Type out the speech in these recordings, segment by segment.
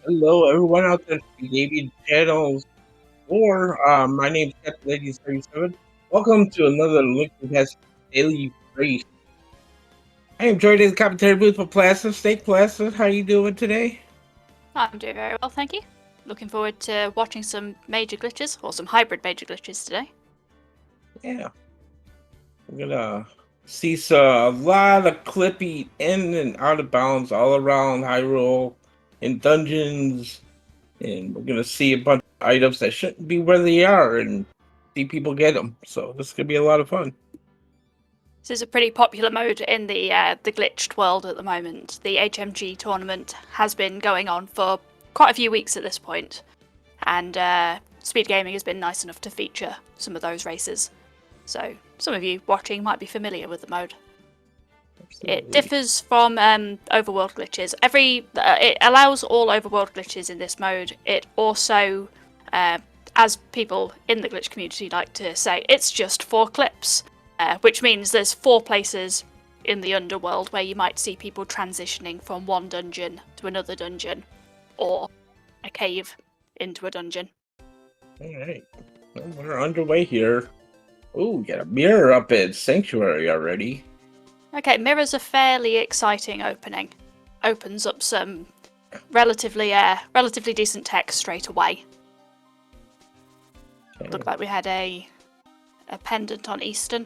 Hello, everyone out there in the gaming channels. My name is Captain Ladies 37. Welcome to another Lincoln Test Daily Race. I am joined in the commentary booth with Placid. Stay Placid, how are you doing today? I'm doing very well, thank you. Looking forward to watching some major glitches, or some hybrid major glitches today. Yeah. We're gonna see a lot of clipping in and out of bounds all around Hyrule in dungeons. And we're gonna see a bunch of items that shouldn't be where they are and see people get them. So this is gonna be a lot of fun. This is a pretty popular mode in the glitched world at the moment. The HMG tournament has been going on for quite a few weeks at this point, and Speed Gaming has been nice enough to feature some of those races. So some of you watching might be familiar with the mode. Absolutely. It differs from overworld glitches. It allows all overworld glitches in this mode. It also, as people in the glitch community like to say, it's just 4 clips, which means there's 4 places in the underworld where you might see people transitioning from one dungeon to another dungeon, or a cave into a dungeon. Alright, well, we're underway here. Oh, we got a mirror up at Sanctuary already. Okay, Mirror's a fairly exciting opening. Opens up some relatively decent text straight away. Okay. Looked like we had a pendant on Eastern.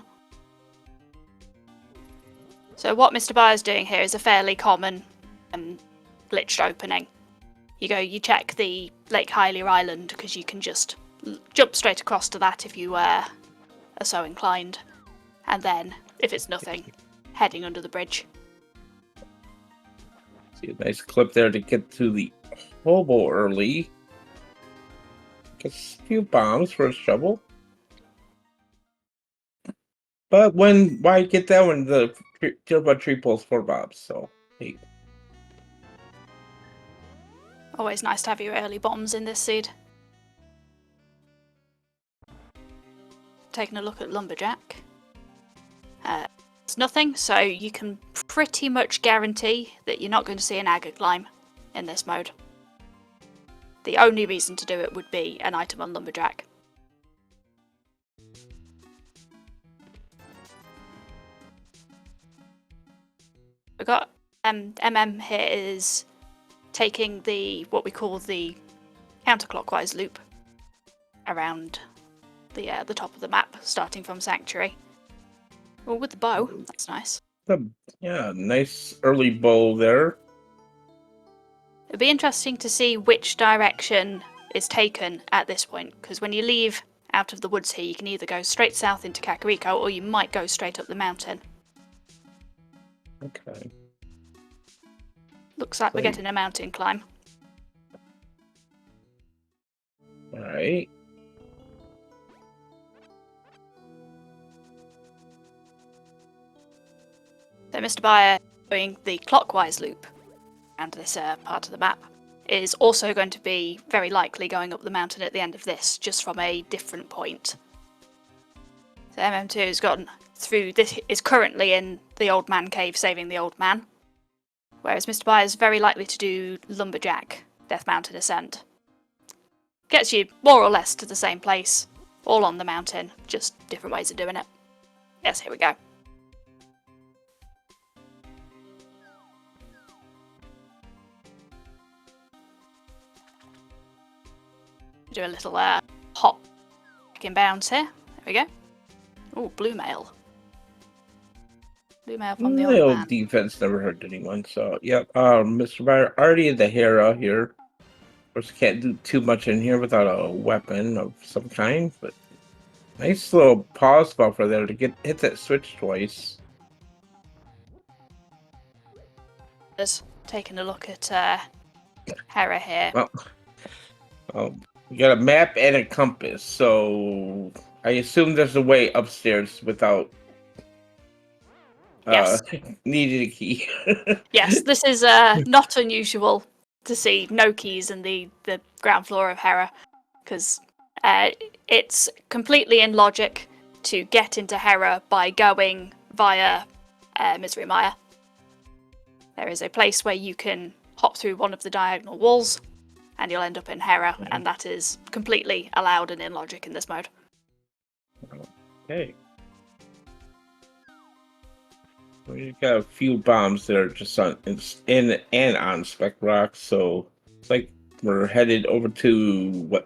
So what Mr. Byers doing here is a fairly common glitched opening. You check the Lake Hylia Island because you can just jump straight across to that if you are so inclined. And then, if it's nothing, heading under the bridge. See a nice clip there to get to the hobo early. Gets a few bombs for a shovel. But why get that when the Turbo Tree pulls 4 bombs? So, hey. Always nice to have your early bombs in this seed. Taking a look at Lumberjack. It's nothing, so you can pretty much guarantee that you're not going to see an Agger climb in this mode. The only reason to do it would be an item on Lumberjack. We've got MM here is taking what we call the counterclockwise loop around the top of the map, starting from Sanctuary. Well, with the bow, that's nice. Yeah, nice early bow there. It'd be interesting to see which direction is taken at this point, because when you leave out of the woods here, you can either go straight south into Kakariko, or you might go straight up the mountain. Okay. Looks like we're getting a mountain climb. Alright. So Mr. Bayer doing the clockwise loop around this part of the map is also going to be very likely going up the mountain at the end of this, just from a different point. So MM2 has gotten through this, is currently in the Old Man Cave saving the Old Man, whereas Mr. Bayer is very likely to do Lumberjack Death Mountain Ascent. Gets you more or less to the same place, all on the mountain, just different ways of doing it. Yes, here we go. Do a little hop back in bounds here. There we go. Oh, blue mail. Blue mail from the old man. Defense never hurt anyone, so yep. Mr. Byron already in the Hera here. Of course, can't do too much in here without a weapon of some kind, but nice little pause buffer there to hit that switch twice. Just taking a look at Hera here. Well, we got a map and a compass, so I assume there's a way upstairs without yes. needing a key. Yes, this is not unusual to see no keys in the ground floor of Hera, because it's completely in logic to get into Hera by going via Misery Mire. There is a place where you can hop through one of the diagonal walls and you'll end up in Hera, and that is completely allowed and in logic in this mode. Okay. We got a few bombs there just on in and on Spec Rock, so it's like we're headed over to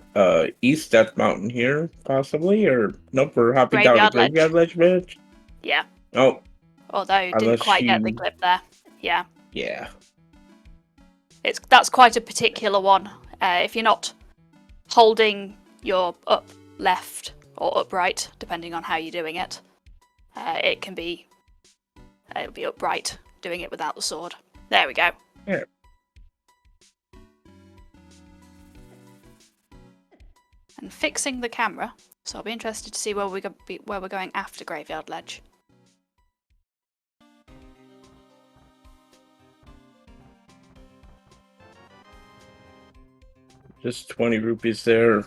East Death Mountain here, possibly, or nope, we're hopping down the Graveyard Ledge bridge. Yeah. Oh. Although didn't quite get the clip there. Yeah. Yeah. That's quite a particular one. If you're not holding your up left or upright, depending on how you're doing it, it'll be upright doing it without the sword. There we go. Yeah. And fixing the camera, so I'll be interested to see where we're going after Graveyard Ledge. Just 20 rupees there.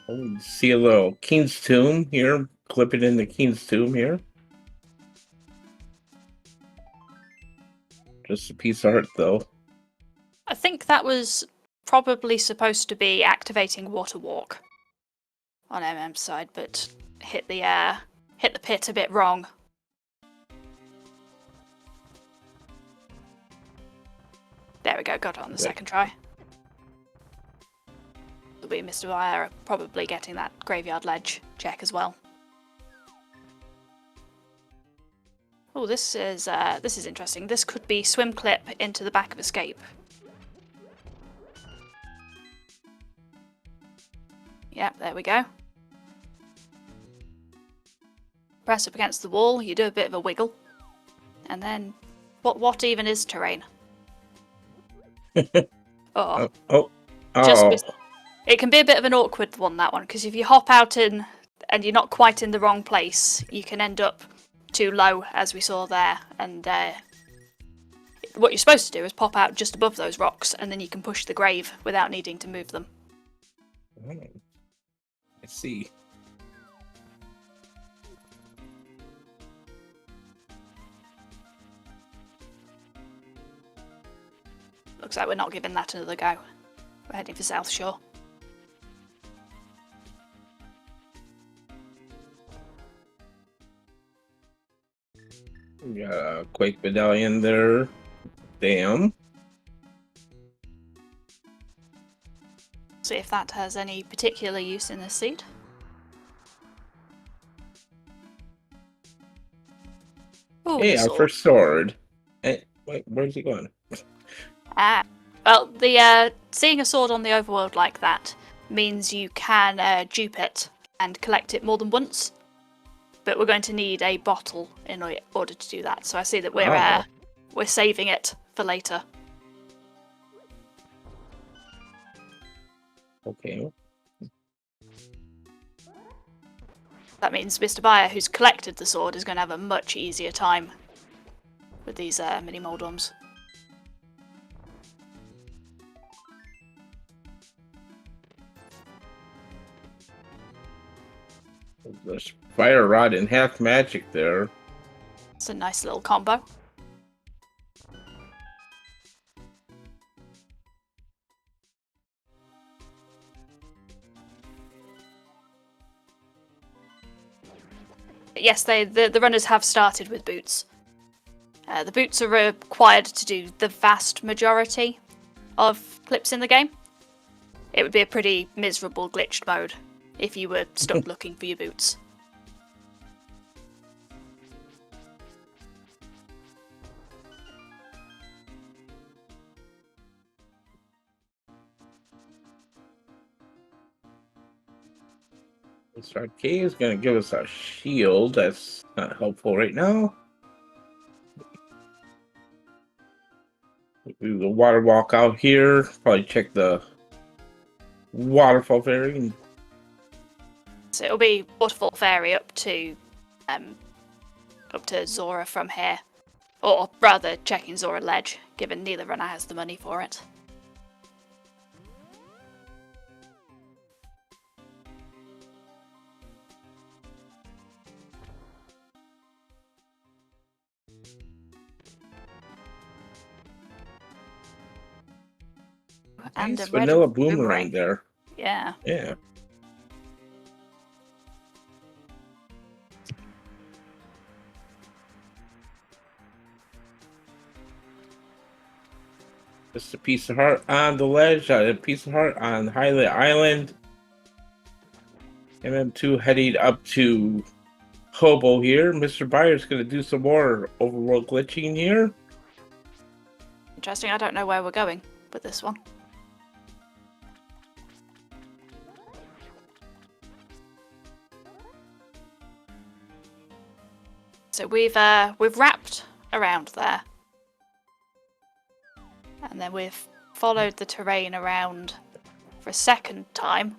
Oh, see a little King's Tomb here. Clip it in the King's Tomb here. Just a piece of art, though. I think that was probably supposed to be activating Water Walk on MM's side, but hit the pit a bit wrong. There we go, got it on the second try. It'll be Mr. Wire probably getting that Graveyard Ledge check as well. Oh, this is interesting. This could be swim clip into the back of Escape. Yep, there we go. Press up against the wall, you do a bit of a wiggle. And then, what even is terrain? Oh. It can be a bit of an awkward one, that one, because if you hop out in and you're not quite in the wrong place, you can end up too low, as we saw there, and what you're supposed to do is pop out just above those rocks, and then you can push the grave without needing to move them. Oh, I see. Looks like we're not giving that another go. We're heading for South Shore. We got a Quake Medallion there. Damn. See if that has any particular use in this seed. Ooh, hey, our first sword. Hey, wait, where's he going? Well, the seeing a sword on the overworld like that means you can dupe it and collect it more than once. But we're going to need a bottle in order to do that. So I see that we're saving it for later. Okay. That means Mr. Buyer, who's collected the sword, is going to have a much easier time with these mini Moldorms. There's Fire Rod and half magic there. It's a nice little combo. Yes, the runners have started with boots. The boots are required to do the vast majority of clips in the game. It would be a pretty miserable glitched mode if you were stuck looking for your boots. This arcade is going to give us a shield. That's not helpful right now. Do the water walk out here. Probably check the waterfall ferry. So it'll be Waterfall Ferry up to Zora from here. Or rather, checking Zora Ledge, given neither runner has the money for it. and Nice a red vanilla boomerang boomerang. there. Yeah. Yeah. Just a piece of heart on the ledge, a piece of heart on Highlight Island. MM2 heading up to Hobo here. Mr. Byers going to do some more overworld glitching here. Interesting. I don't know where we're going with this one. So we've wrapped around there, and then we've followed the terrain around for a second time,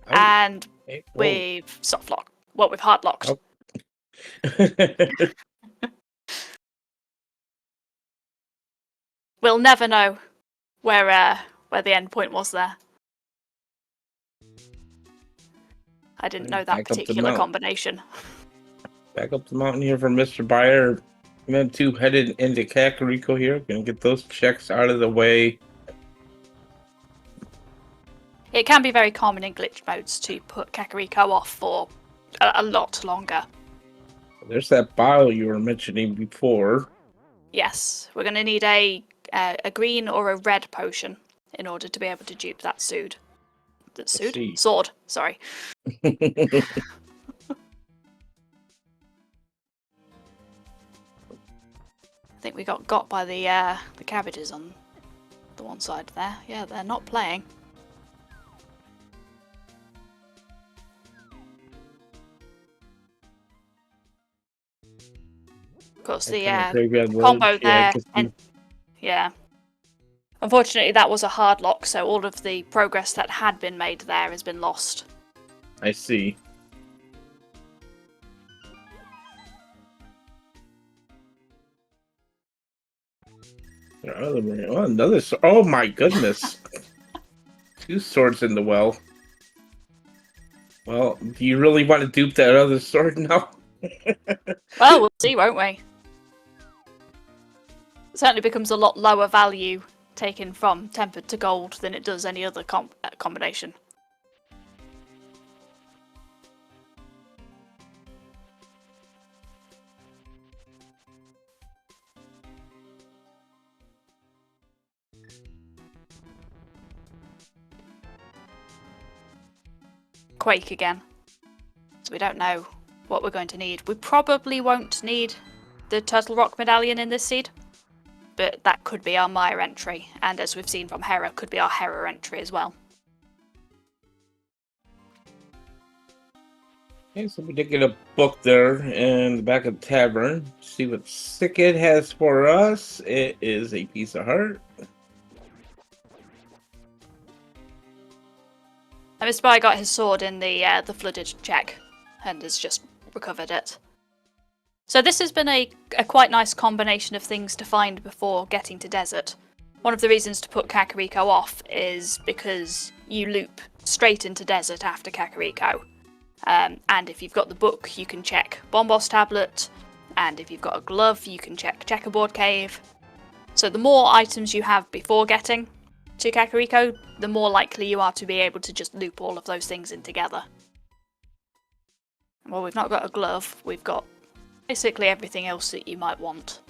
and we've soft locked. Well, we've hard locked. Oh. We'll never know where the end point was there. I didn't know that particular combination. Back up the mountain here for Mr. Buyer. MM2 headed into Kakariko here. Gonna get those checks out of the way. It can be very common in glitch modes to put Kakariko off for a lot longer. There's that bottle you were mentioning before. Yes, we're going to need a green or a red potion in order to be able to dupe that sword. Sword, sorry. I think we got by the cabbages on the one side there. Yeah, they're not playing. Of course, the combo there. Yeah. Unfortunately, that was a hard lock, so all of the progress that had been made there has been lost. I see. Oh, another. Oh my goodness! 2 swords in the well. Well, do you really want to dupe that other sword now? Well, we'll see, won't we? It certainly becomes a lot lower value taken from tempered to gold than it does any other combination. Quake again. So we don't know what we're going to need. We probably won't need the Turtle Rock Medallion in this seed, but that could be our Maya entry, and as we've seen from Hera, could be our Hera entry as well. Okay, so we did get a book there in the back of the tavern. See what Sickett has for us. It is a piece of heart. And Mr. Spy got his sword in the flooded check, and has just recovered it. So this has been a quite nice combination of things to find before getting to desert. One of the reasons to put Kakariko off is because you loop straight into desert after Kakariko. And if you've got the book, you can check Bombos Tablet, and if you've got a glove, you can check Checkerboard Cave. So the more items you have before getting to Kakariko, the more likely you are to be able to just loop all of those things in together. Well, we've not got a glove, we've got basically everything else that you might want.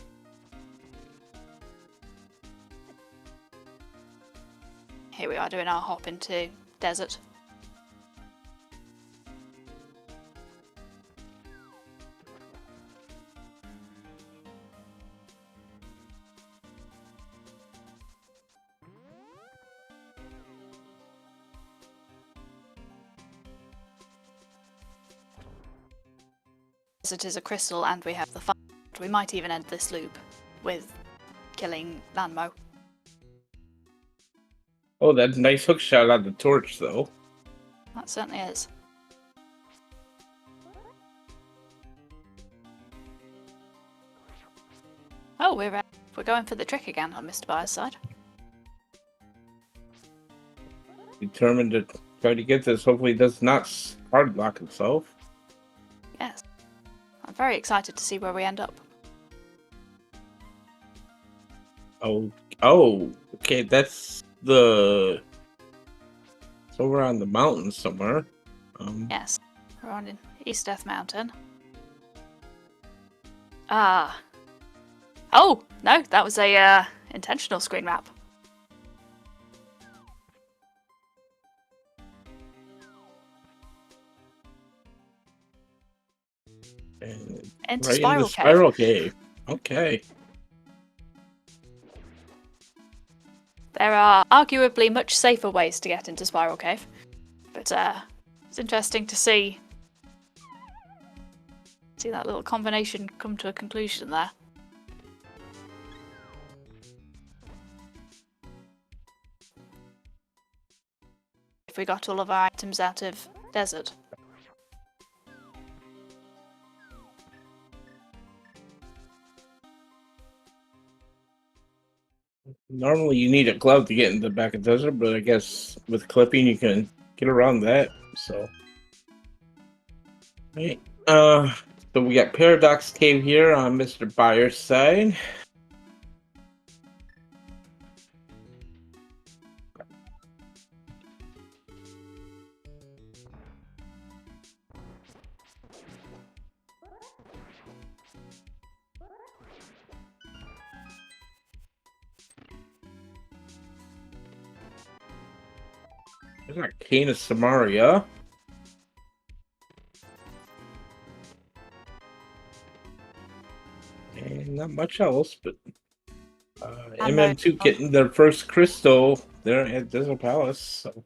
Here we are doing our hop into desert. It is a crystal and we have the fire. We might even end this loop with killing Lanmo. Oh, that's a nice hook shot on the torch, though. That certainly is. Oh, we're going for the trick again on Mr. Byers' side. Determined to try to get this. Hopefully, it does not hard lock itself. Yes. I'm very excited to see where we end up. Oh, okay. That's the. It's over on the mountain somewhere. Yes, we're on in East Death Mountain. Ah. Oh, no, that was a intentional screen map. Into right in the Spiral Cave. Spiral Cave. Okay. There are arguably much safer ways to get into Spiral Cave, but it's interesting to see that little combination come to a conclusion there. If we got all of our items out of desert. Normally you need a glove to get in the back of the desert, but I guess with clipping you can get around that. So, right. So we got Paradox Cave here on Mr. Byers' side. There's Arcana Samaria. And not much else, but MM2 getting their first crystal there at Desert Palace. So.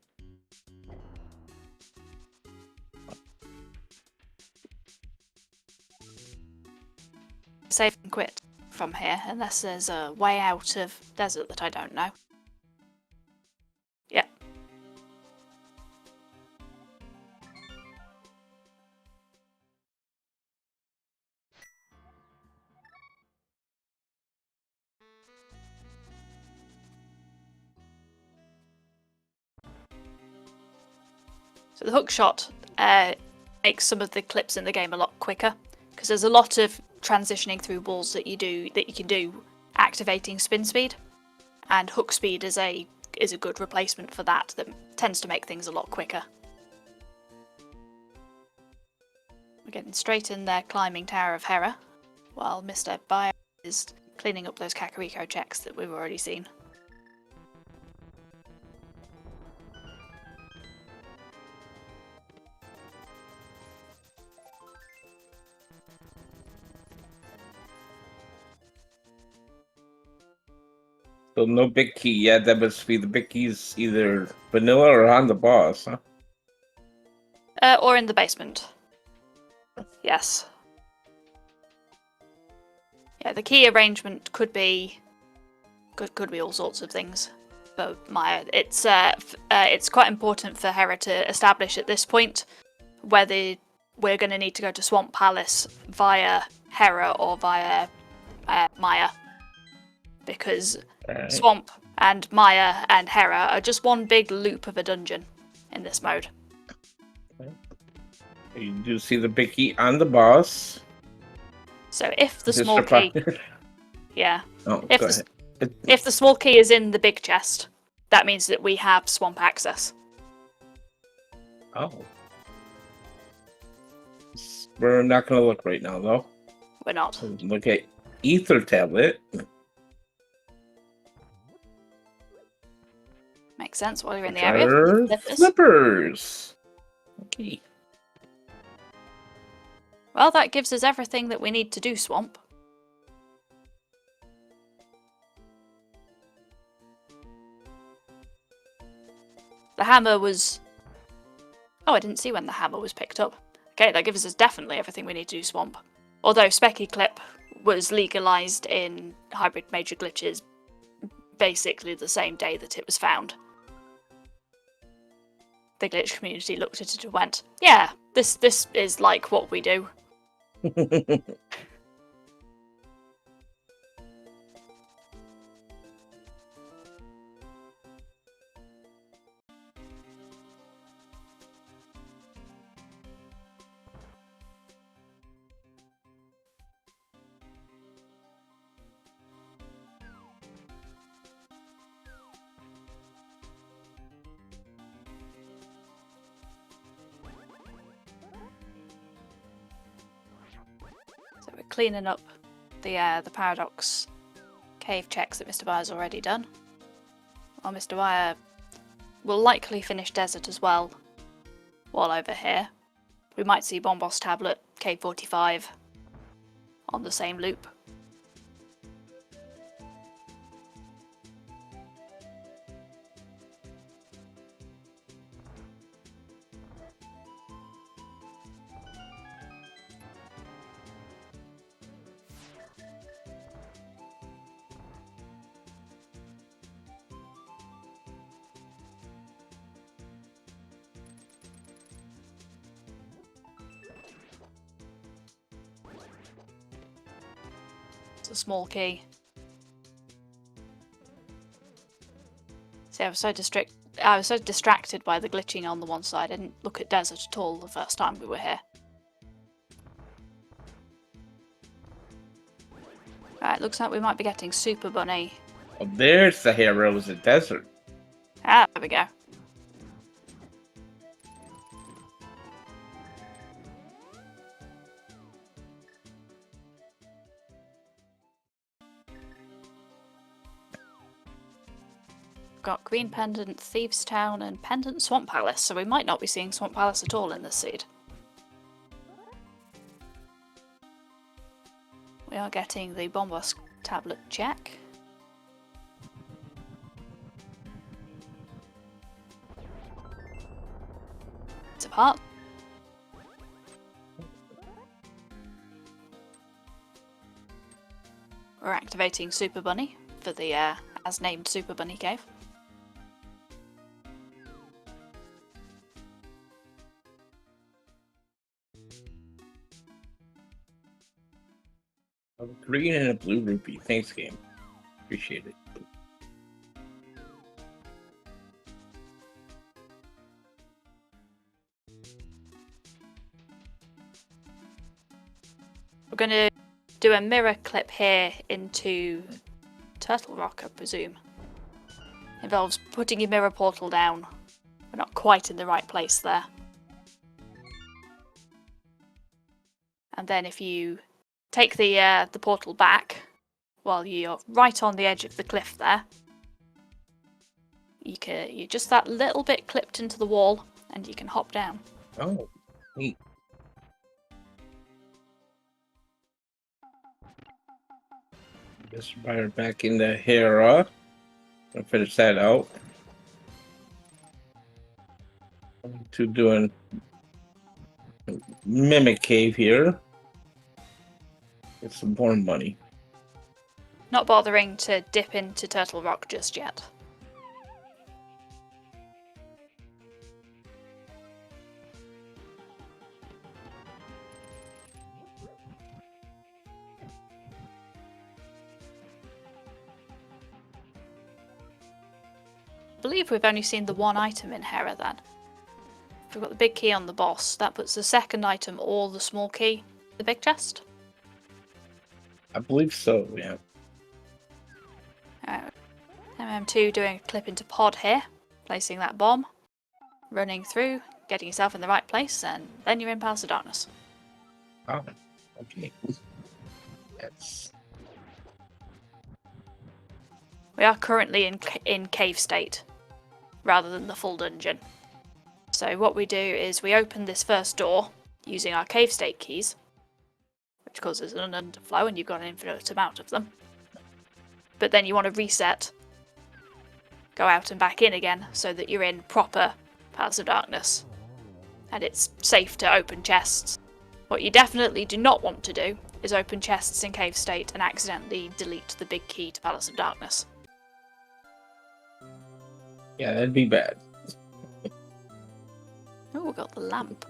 Save and quit from here, unless there's a way out of desert that I don't know. Yeah. So the hook shot makes some of the clips in the game a lot quicker, because there's a lot of transitioning through walls that you can do activating spin speed, and hook speed is a good replacement for that tends to make things a lot quicker. We're getting straight in there climbing Tower of Hera, while Mr. Bayer is cleaning up those Kakariko checks that we've already seen. So no big key yet. That must be the big keys either vanilla or on the boss, huh? Or in the basement. Yes. Yeah, the key arrangement could be all sorts of things. But Maya, it's quite important for Hera to establish at this point whether we're going to need to go to Swamp Palace via Hera or via Maya, because Right. Swamp and Maya and Hera are just one big loop of a dungeon in this mode. You do see the big key on the boss. So if the small key, yeah, oh, if the small key is in the big chest, that means that we have swamp access. Oh, we're not gonna look right now, though. We're not. Look at Ether Tablet. Makes sense while you're in the area. Flippers. Okay. Well, that gives us everything that we need to do Swamp. The hammer was... Oh, I didn't see when the hammer was picked up. Okay, that gives us definitely everything we need to do Swamp. Although Specky Clip was legalised in Hybrid Major Glitches basically the same day that it was found. The glitch community looked at it and went, yeah, this is like what we do. cleaning up the Paradox cave checks that Mr. Byer's already done. Well, Mr. Byer will likely finish Desert as well while over here. We might see Bombos Tablet, Cave 45 on the same loop. A small key. See, I was so distracted by the glitching on the one side, I didn't look at Desert at all the first time we were here. Right, looks like we might be getting Super Bunny. Oh, there's the heroes of Desert. Ah, there we go. Got Green Pendant, Thieves Town, and Pendant Swamp Palace, so we might not be seeing Swamp Palace at all in this seed. We are getting the Bombos Tablet check. It's apart. We're activating Super Bunny for the as named Super Bunny Cave. A green and a blue rupee. Thanks, game. Appreciate it. We're going to do a mirror clip here into Turtle Rock, I presume. Involves putting your mirror portal down. We're not quite in the right place there. And then if you take the portal back while you're right on the edge of the cliff there, you're just that little bit clipped into the wall and you can hop down. Oh, neat. Just fire back in the Hera. I'll finish that out. To doing Mimic Cave here. Get some more money. Not bothering to dip into Turtle Rock just yet. I believe we've only seen the one item in Hera then. If we've got the big key on the boss, that puts the second item or the small key in the big chest. I believe so, yeah. MM2 doing a clip into pod here, placing that bomb, running through, getting yourself in the right place, and then you're in Palace of Darkness. Oh, okay. That's... We are currently in cave state, rather than the full dungeon. So what we do is we open this first door using our cave state keys, which causes an underflow and you've got an infinite amount of them. But then you want to reset, go out and back in again so that you're in proper Palace of Darkness. And it's safe to open chests. What you definitely do not want to do is open chests in cave state and accidentally delete the big key to Palace of Darkness. Yeah, that'd be bad. Oh, we got the lamp.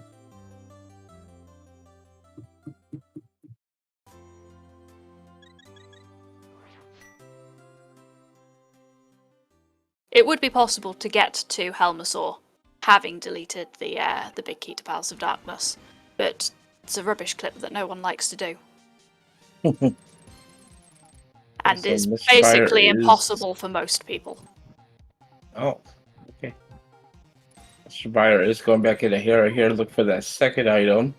It would be possible to get to Helmasaur, having deleted the big key to Palace of Darkness, but it's a rubbish clip that no one likes to do. And So is Miss basically Fire is- impossible for most people. Oh, okay. Mr. Buyer is going back into here to look for that second item.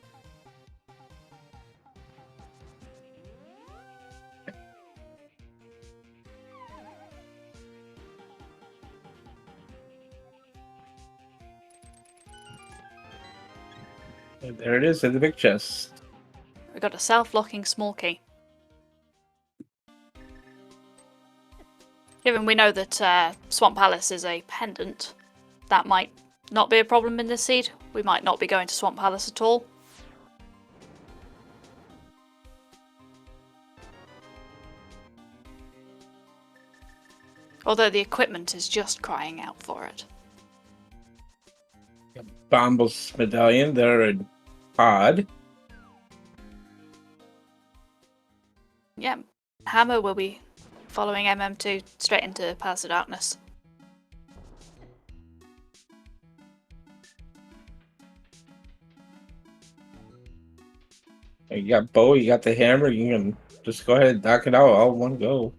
And there it is in the big chest. We got a self-locking small key. Given we know that Swamp Palace is a pendant, that might not be a problem in this seed. We might not be going to Swamp Palace at all. Although the equipment is just crying out for it. Bombos medallion, they're in pod. Yeah, Hammer will be following MM2 straight into Palace of Darkness. You got bow, you got the hammer, you can just go ahead and knock it out all in one go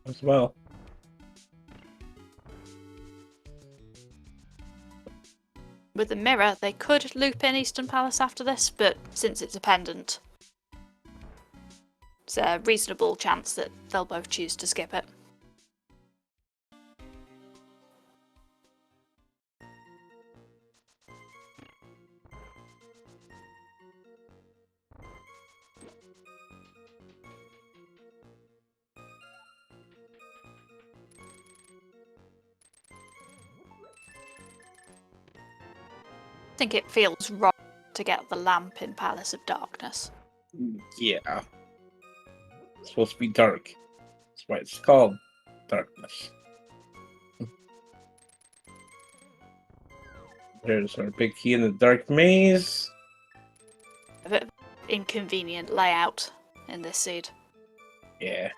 as well. With the mirror, they could loop in Eastern Palace after this, but since it's a pendant, it's a reasonable chance that they'll both choose to skip it. I think it feels wrong to get the lamp in Palace of Darkness. Yeah. It's supposed to be dark. That's why it's called darkness. There's our big key in the dark maze. A bit of inconvenient layout in this seed. Yeah.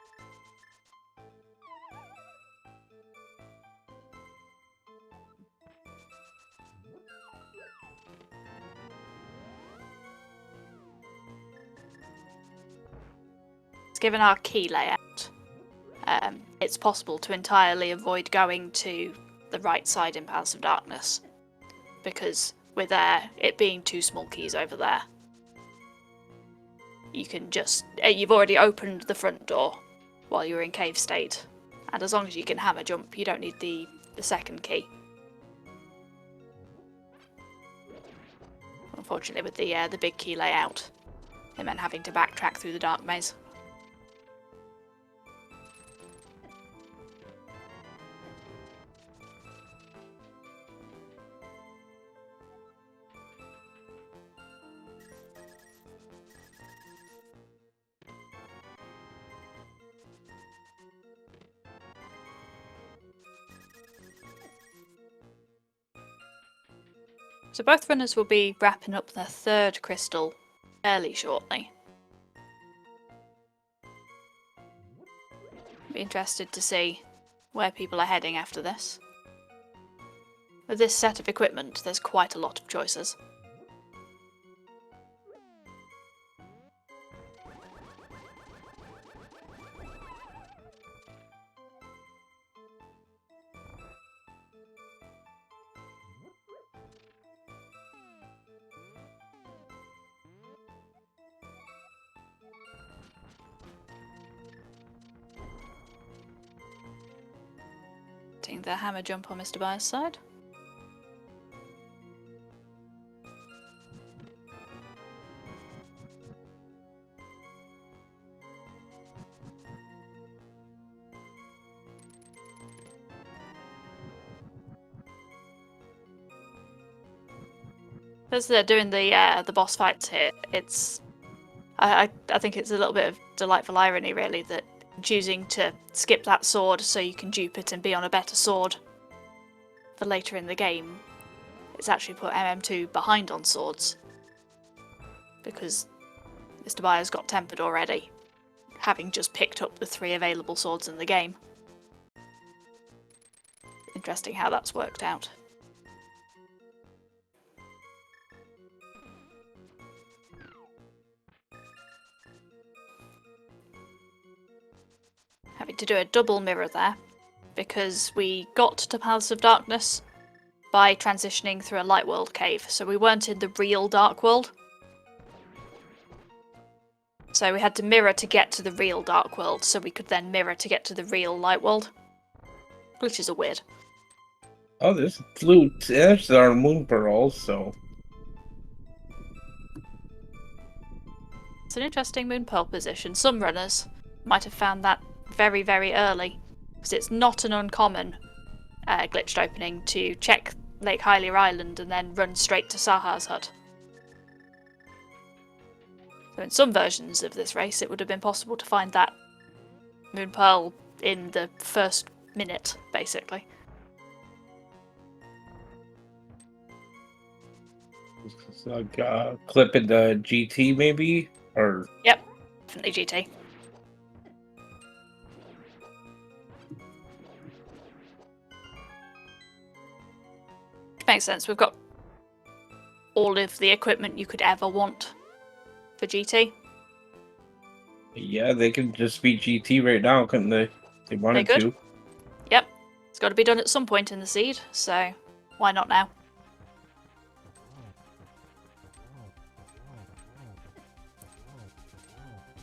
Given our key layout, it's possible to entirely avoid going to the right side in Palace of Darkness, because with it being two small keys over there, you can just you've already opened the front door while you're in cave state, and as long as you can hammer jump, you don't need the second key. Unfortunately, with the big key layout, it meant having to backtrack through the dark maze. So both runners will be wrapping up their third crystal fairly shortly. Be interested to see where people are heading after this. With this set of equipment, there's quite a lot of choices. Taking the hammer jump on Mr. Byers' side. As they're doing the boss fights here, I think it's a little bit of delightful irony, really, that choosing to skip that sword so you can dupe it and be on a better sword for later in the game, it's actually put MM2 behind on swords, because Mr. Byers got tempered already, having just picked up the 3 available swords in the game. Interesting how that's worked out. Having to do a double mirror there, because we got to Palace of Darkness by transitioning through a Light World cave, so we weren't in the real Dark World. So we had to mirror to get to the real Dark World, so we could then mirror to get to the real Light World. Glitches are weird. Oh, there's flute. There's our moon pearls, so It's an interesting moon pearl position. Some runners might have found that very, very early, because it's not an uncommon glitched opening to check Lake Hylia Island and then run straight to Sahar's hut. So in some versions of this race, it would have been possible to find that moon pearl in the first minute, basically. It's like clip in the GT maybe, or Yep, definitely GT. Makes sense. We've got all of the equipment you could ever want for GT. yeah, they could just be GT right now, couldn't they? They wanted could. to. Yep, it's got to be done at some point in the seed, so why not now?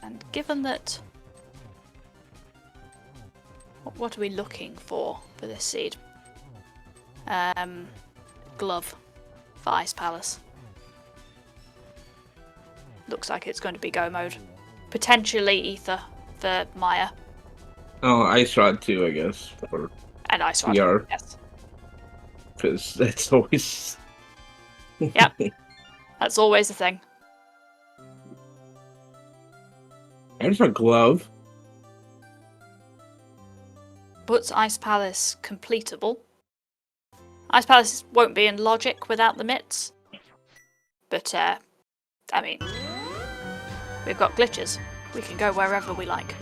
And given that... What are we looking for this seed? Glove for Ice Palace. Looks like it's going to be go mode. Potentially Ether for Maya. Oh, Ice Rod too, I guess. Or And Ice Rod, PR. yes. Because that's always... Yep. That's always the thing. There's a glove. But Ice Palace completable. Ice Palace won't be in logic without the mitts. But, I mean, we've got glitches. We can go wherever we like.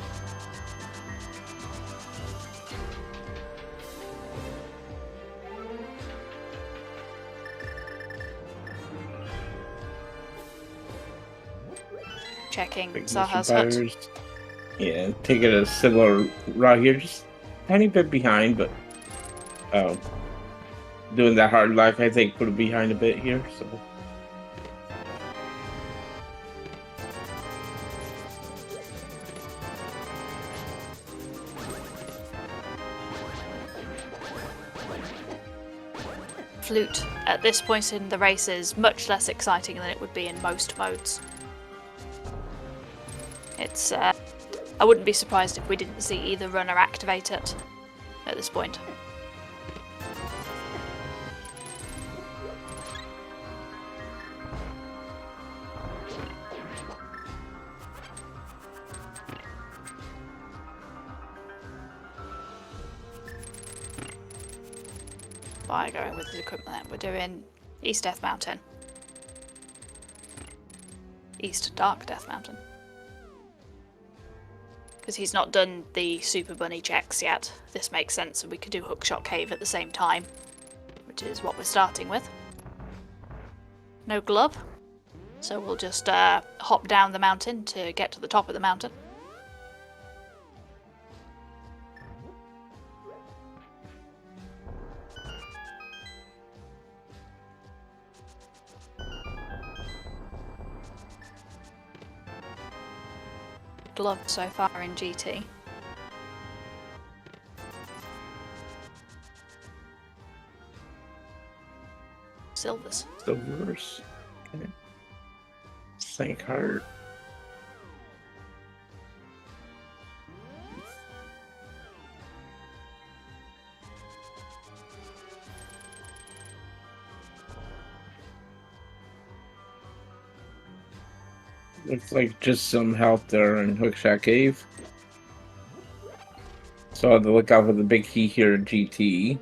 Checking Zaha's hut. Yeah, taking a similar route here, just a tiny bit behind, but doing that hard life, I think, put it behind a bit here, so. Flute at this point in the race is much less exciting than it would be in most modes. It's, I wouldn't be surprised if we didn't see either runner activate it at this point. By going with the equipment, we're doing East Death Mountain. East Dark Death Mountain. Because he's not done the Super Bunny checks yet. This makes sense, and we could do Hookshot Cave at the same time, which is what we're starting with. No glove, so we'll just hop down the mountain to get to the top of the mountain. Glove so far in GT. Silvers. Silvers. Okay. Sank hard. Looks like just some help there in Hookshot Cave. So I have to look out for the big key here at GT.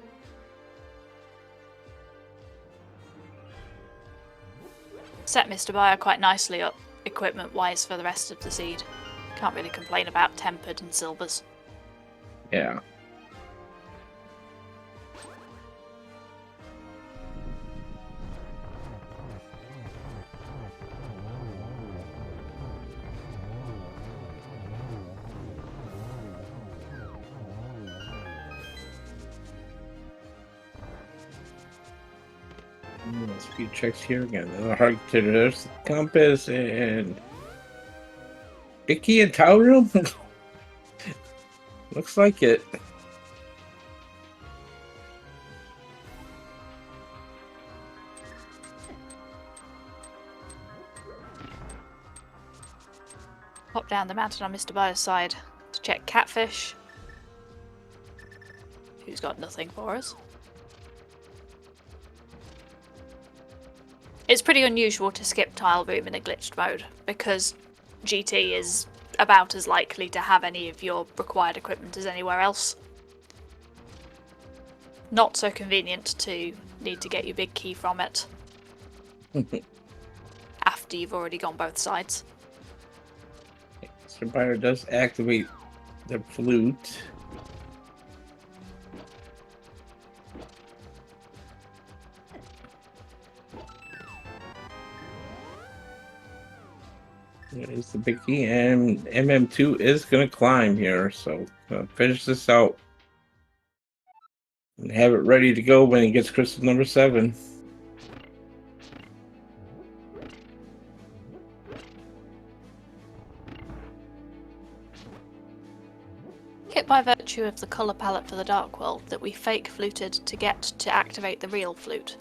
Set Mr. Buyer quite nicely up equipment-wise for the rest of the seed. Can't really complain about tempered and silvers. Yeah. Speed checks here again. Hard to there's the compass and Icky and Tower Room. Looks like it. Pop down the mountain on Mr. Byers' side to check Catfish, who's got nothing for us. It's pretty unusual to skip Tile Room in a glitched mode, because GT is about as likely to have any of your required equipment as anywhere else. Not so convenient to need to get your big key from it after you've already gone both sides. Mr. Byers does activate the flute. There's the big key, and MM2 is going to climb here, so finish this out and have it ready to go when he gets crystal number 7. Hit by virtue of the colour palette for the Dark World that we fake fluted to get to activate the real flute.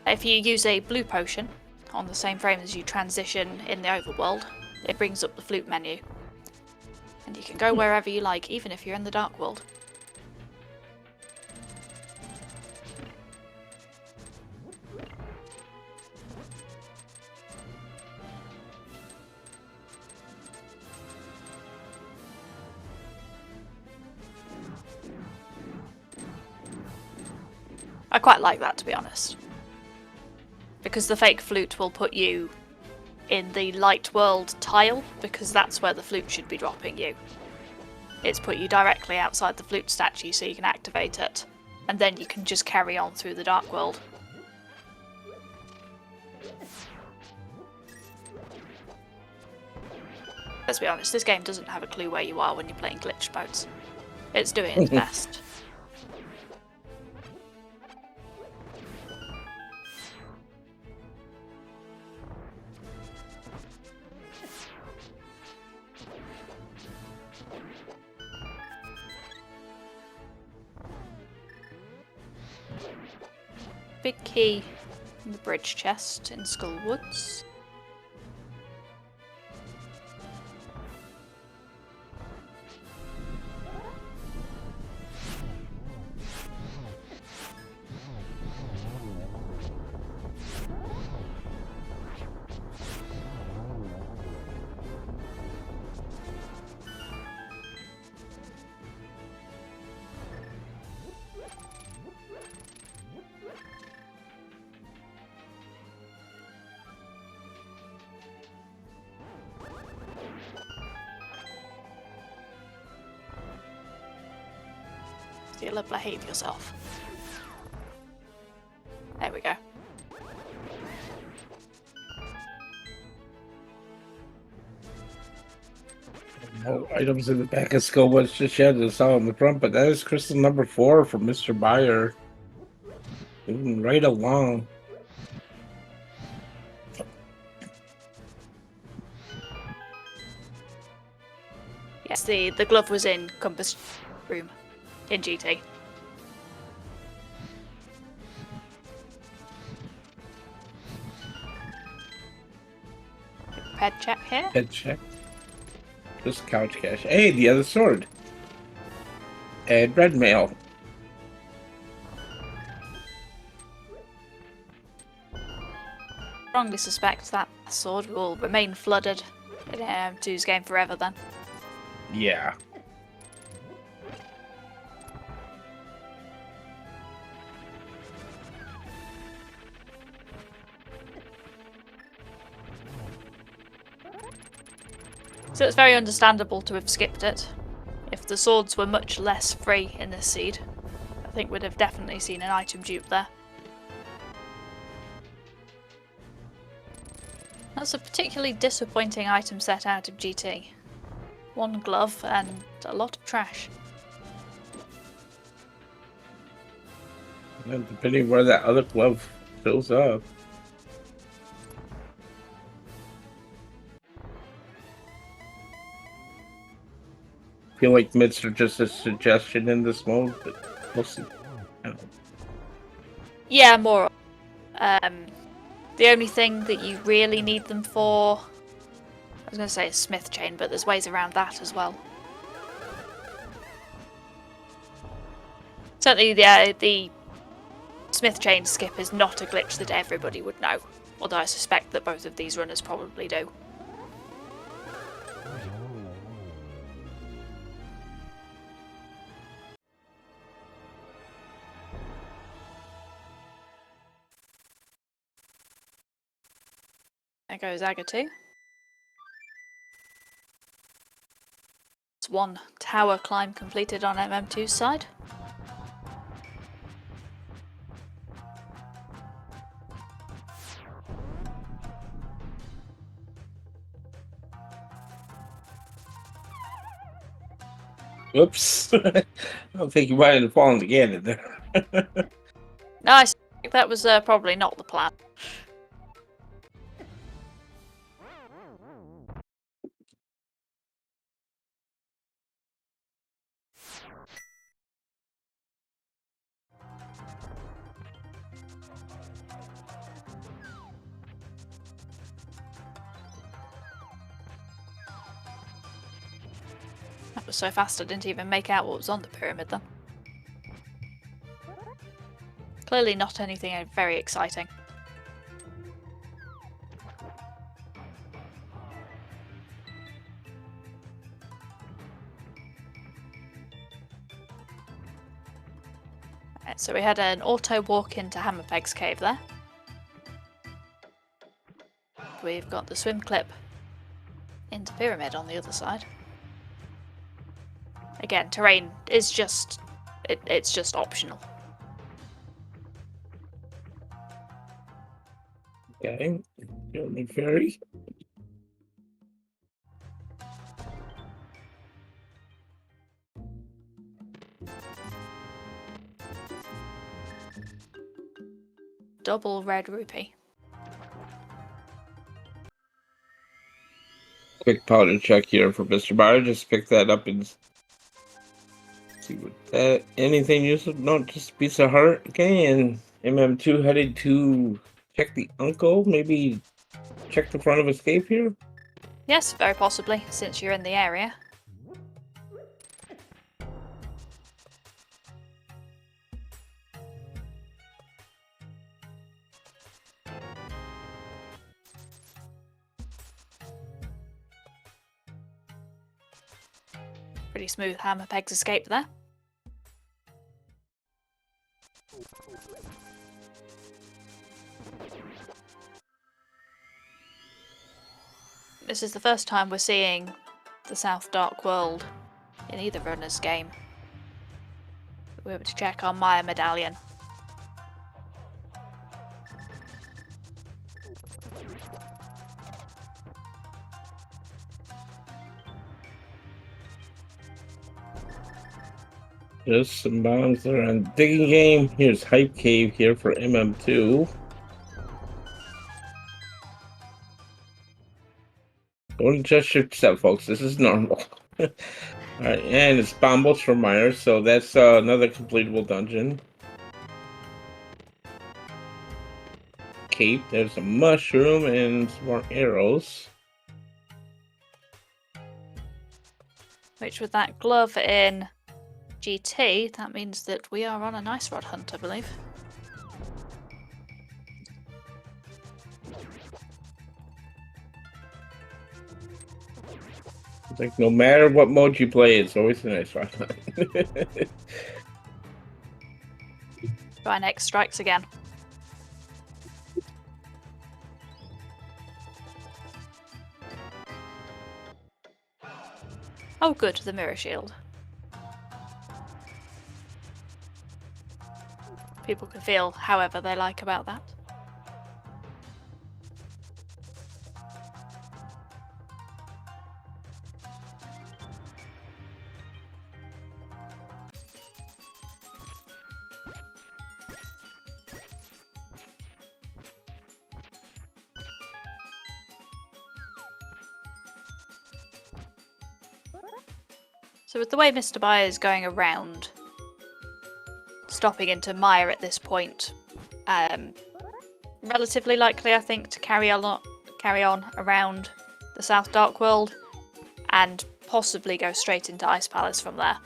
If you use a blue potion on the same frame as you transition in the overworld, it brings up the flute menu. And you can go wherever you like, even if you're in the Dark World. I quite like that, to be honest. Because the fake flute will put you in the light world tile, because that's where the flute should be dropping you. It's put you directly outside the flute statue so you can activate it, and then you can just carry on through the Dark World. Let's be honest, this game doesn't have a clue where you are when you're playing glitched modes. It's doing its best. Big key in the bridge chest in Skull Woods. You'll behave yourself. There we go. No items in the back of Skull Woods just yet. It's all in the front, but that is crystal number 4 from Mr. Byers. Moving right along. Yes, the glove was in Compass Room in GT. Head check here. Head check. Just couch cash. Hey, the other sword. And red mail. Strongly suspect that sword will remain flooded in M2's game forever then. Yeah. So it's very understandable to have skipped it. If the swords were much less free in this seed, I think we'd have definitely seen an item dupe there. That's a particularly disappointing item set out of GT. One glove and a lot of trash. And depending where that other glove fills up. I feel like mids are just a suggestion in this mode, but we'll see. I don't know. Yeah, more. The only thing that you really need them for, I was going to say a smith chain, but there's ways around that as well. Certainly, the smith chain skip is not a glitch that everybody would know, although I suspect that both of these runners probably do. There goes Agatu. It's one tower climb completed on MM2's side. Whoops. I don't think you might have fallen again there. No, I suspect that was probably not the plan. That was so fast I didn't even make out what was on the pyramid then. Clearly not anything very exciting. Right, so we had an auto walk into Hammerpeg's cave there. We've got the swim clip into pyramid on the other side. Again, terrain is just it's just optional. Okay. Pyramid Fairy. Double red rupee. Quick powder check here for Mr. Meyer. Just pick that up and see what that. Anything useful? No, just a piece of heart. Okay, and MM2 headed to check the uncle. Maybe check the front of his cave here. Yes, very possibly, since you're in the area. Pretty smooth Hammerpeg's escape there. This is the first time we're seeing the South Dark World in either runner's game. We're able to check our Maya medallion. Just some bombs there on digging game. Here's Hype Cave here for MM2. Don't adjust your step, folks. This is normal. Alright, and it's Bombos for Myers, so that's another completable dungeon. Cape, there's a mushroom and some more arrows. Which, with that glove in GT, that means that we are on a nice rod hunt, I believe. It's like no matter what mode you play, it's always a nice rod hunt. Rhinex strikes again. Oh good, the mirror shield. People can feel however they like about that. So with the way Mr. Buyer is going around, stopping into Maya at this point Relatively likely, I think, to carry on around the South Dark World and possibly go straight into Ice Palace from there.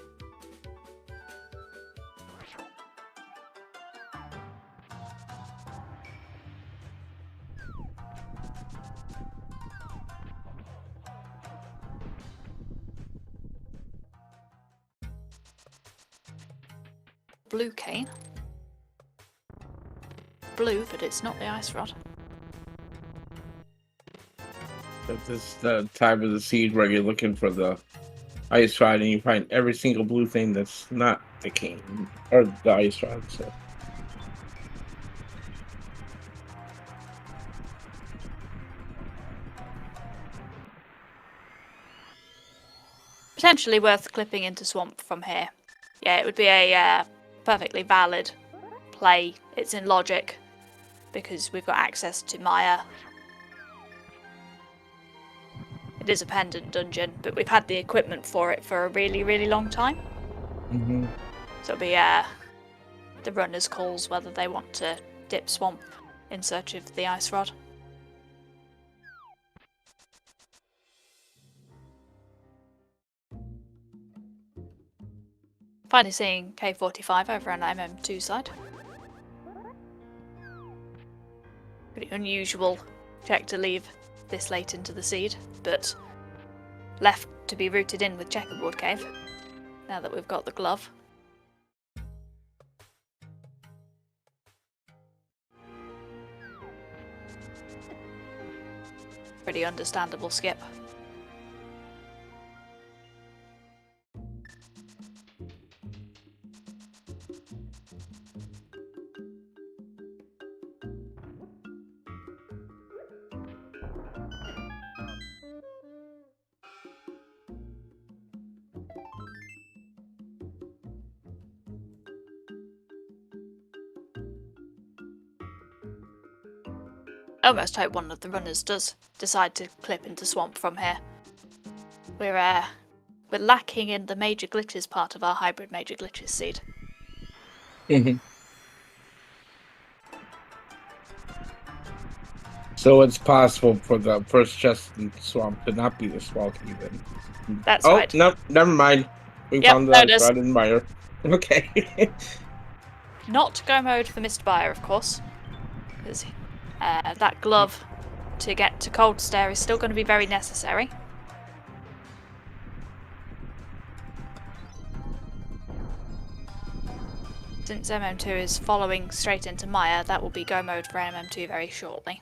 Blue cane. Blue, but it's not the ice rod. This is the time of the seed where you're looking for the ice rod, and you find every single blue thing that's not the cane or the ice rod. So. Potentially worth clipping into Swamp from here. Yeah, it would be a perfectly valid play. It's in logic because we've got access to Maya. It is a pendant dungeon, but we've had the equipment for it for a really, really long time. Mm-hmm. So it'll be the runner's calls whether they want to dip Swamp in search of the ice rod. Finally seeing K45 over on MM2 side. Pretty unusual check to leave this late into the seed, but left to be rooted in with Checkerboard Cave, now that we've got the glove. Pretty understandable skip. Almost hope one of the runners does decide to clip into Swamp from here. We're lacking in the major glitches part of our hybrid major glitches seed. Mm-hmm. So it's possible for the first chest in Swamp to not be the Swamp Cave then. That's oh, right. No, never mind. We found the ice rod in Mire. Okay. Not go mode for Mr. Buyer, of course, because that glove to get to Cold Stare is still going to be very necessary. Since MM2 is following straight into Maya, that will be go mode for MM2 very shortly.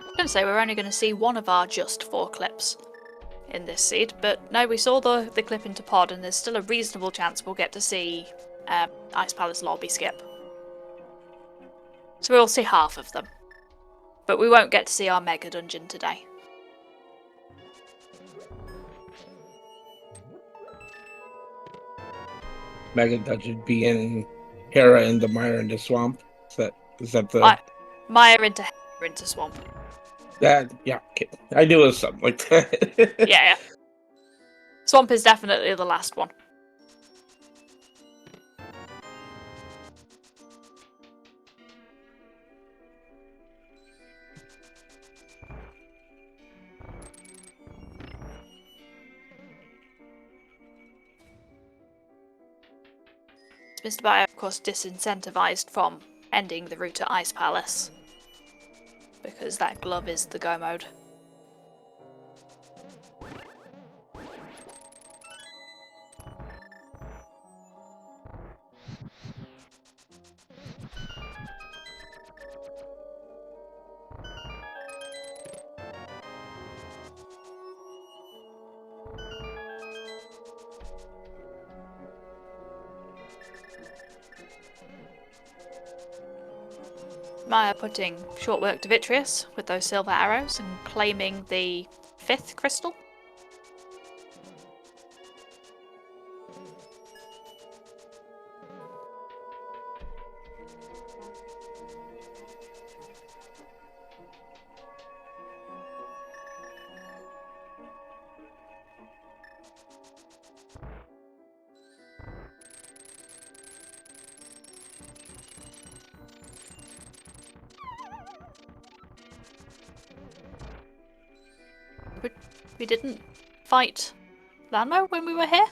I was going to say we're only going to see one of our just 4 clips in this seed, but no, we saw the clip into Pod, and there's still a reasonable chance we'll get to see Ice Palace lobby skip. So we'll see half of them, but we won't get to see our mega dungeon today. Mega Dungeon being Hera in the Mire in the Swamp. Is that the Maya into Swamp? That yeah, okay. I knew it was something like that. Yeah. Swamp is definitely the last one. Mr. Buyer, of course, disincentivized from ending the route to Ice Palace, because that glove is the go mode. Maya putting short work to Vitreous with those silver arrows and claiming the 5th crystal. We didn't fight Lanmo when we were here?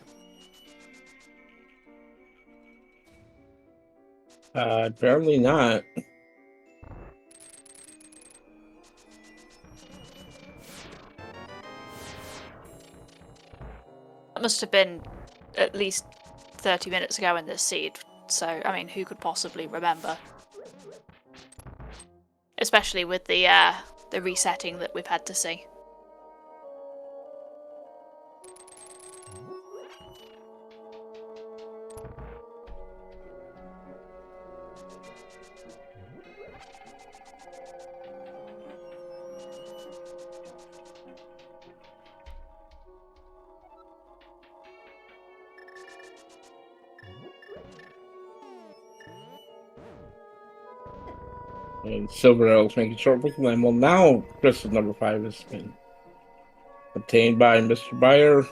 Apparently not. That must have been at least 30 minutes ago in this seed, so, I mean, who could possibly remember? Especially with the resetting that we've had to see. And Silver Arrows making short book line. Well, now crystal number 5 has been obtained by Mr. Buyer.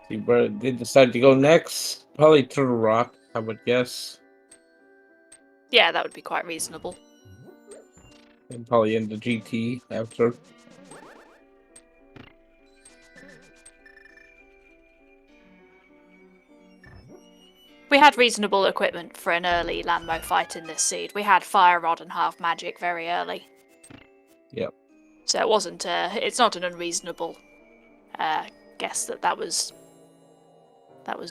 See where they decide to go next. Probably Turtle Rock, I would guess. Yeah, that would be quite reasonable. And probably into GT after. We had reasonable equipment for an early Lanmo fight in this seed. We had Fire Rod and Half Magic very early. Yep. So it wasn't. It's not an unreasonable guess that was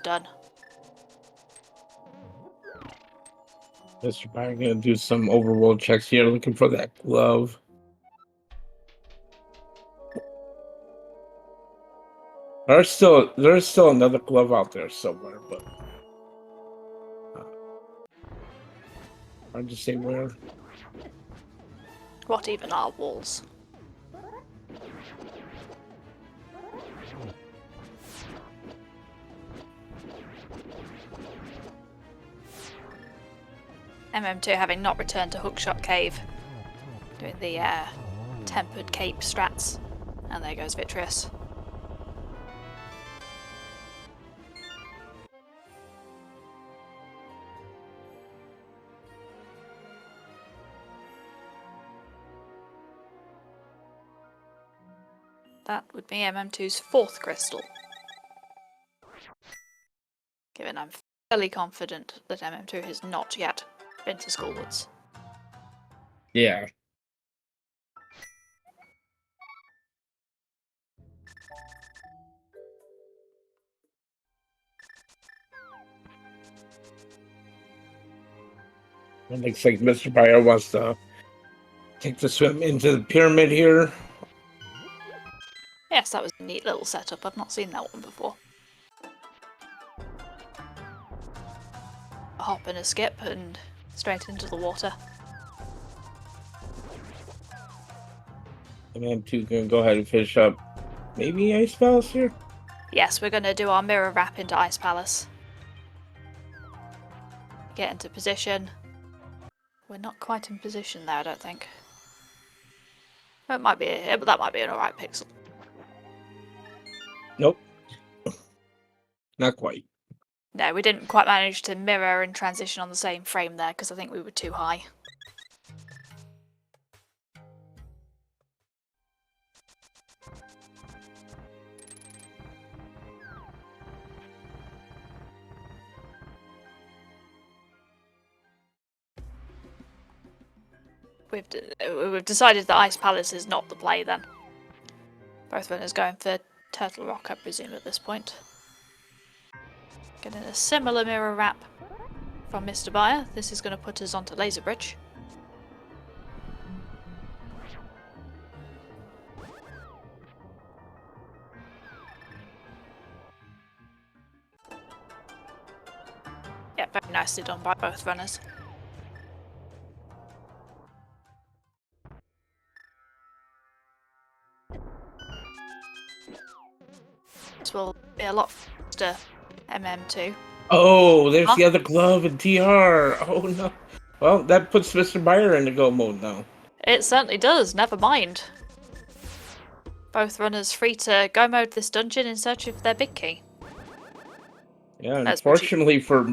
done. Mr. Buyer gonna do some overworld checks here, looking for that glove. There's still another glove out there somewhere, but hard to say where. What even are walls? MM2 having not returned to Hookshot Cave, doing the tempered cape strats, and there goes Vitreous. That would be MM2's 4th crystal. Given I'm fairly confident that MM2 has not yet been to Schoolwoods. Yeah. It looks like Mr. Buyer wants to take the swim into the pyramid here. Yes, that was a neat little setup. I've not seen that one before. A hop and a skip and straight into the water. And then 2 can go ahead and finish up maybe Ice Palace here. Yes, we're going to do our mirror wrap into Ice Palace. Get into position. We're not quite in position there, I don't think. That might be an alright pixel. Nope. Not quite. No, we didn't quite manage to mirror and transition on the same frame there because I think we were too high. We've decided that Ice Palace is not the play then. Both runners going for Turtle Rock, I presume, at this point. Getting a similar mirror wrap from Mr. Buyer. This is going to put us onto Laser Bridge. Yeah, very nicely done by both runners. This will be a lot faster MM2. Oh, there's Huh? the other glove and TR. Oh no. Well, that puts Mr. Meyer into go mode now. It certainly does, never mind. Both runners free to go mode this dungeon in search of their big key. Yeah, That's pretty. unfortunately for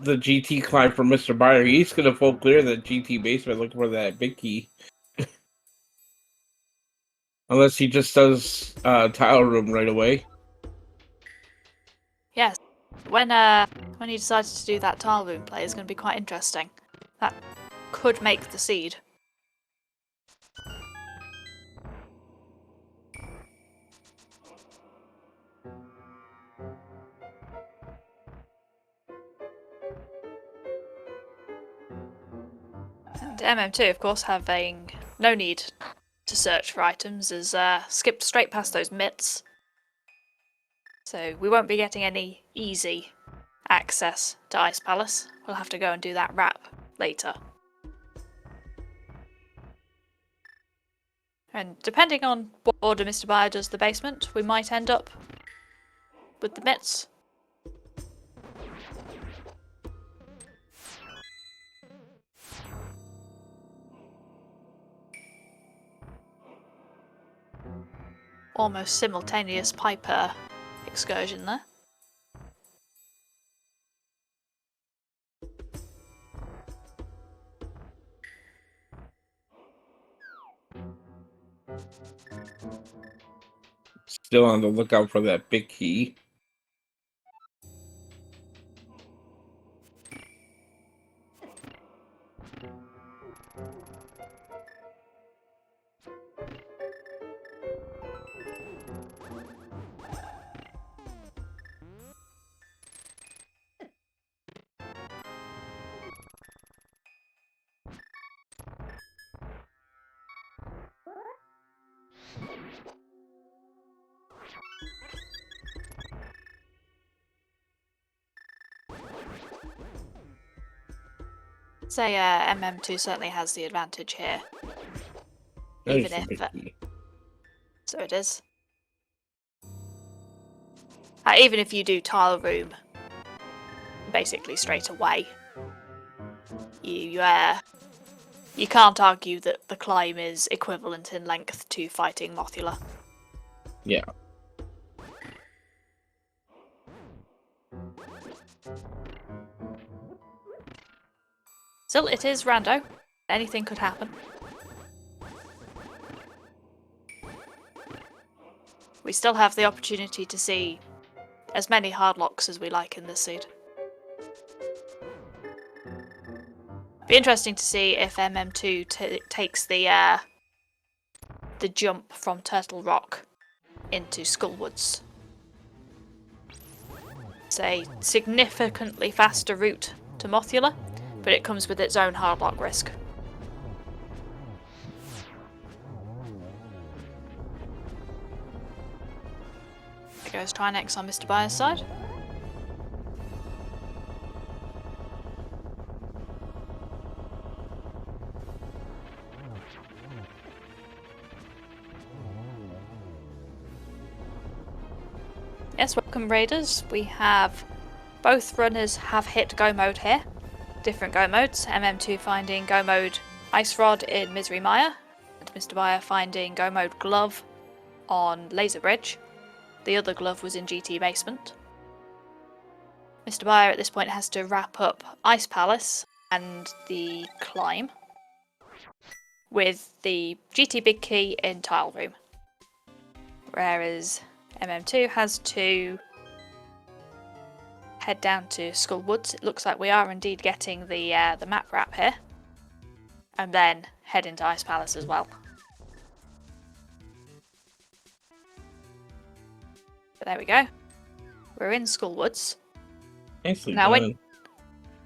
the GT climb for Mr. Meyer, he's gonna full clear the GT basement looking for that big key. Unless he just does tile room right away. Yes. When he decides to do that tile room play is going to be quite interesting. That could make the seed. And MM2, of course, having no need to search for items, has skipped straight past those mitts. So we won't be getting any easy access to Ice Palace. We'll have to go and do that wrap later. And depending on what order Mr. Meyer does the basement, we might end up with the mitts. Almost simultaneous Piper excursion there. Still on the lookout for that big key. Say MM2 certainly has the advantage here. There's Even the if... big key. so it is. Even if you do tile room, basically straight away, you can't argue that the climb is equivalent in length to fighting Mothula. Yeah. Still, it is rando. Anything could happen. We still have the opportunity to see as many hardlocks as we like in this seed. Be interesting to see if MM2 takes the jump from Turtle Rock into Skullwoods. It's a significantly faster route to Mothula, but it comes with its own hardlock risk. There goes Trinex on Mr. Byers' side. Yes, welcome Raiders. We have both runners have hit go mode here. Different go modes. MM2 finding go mode Ice Rod in Misery Mire, and Mr. Meyer finding go mode Glove on Laser Bridge. The other glove was in GT Basement. Mr. Meyer at this point has to wrap up Ice Palace and the climb with the GT Big Key in Tile Room. Whereas MM2 has to head down to Skullwoods. It looks like we are indeed getting the map wrap here. And then head into Ice Palace as well. But there we go. We're in Skullwoods. Nicely Now, done. when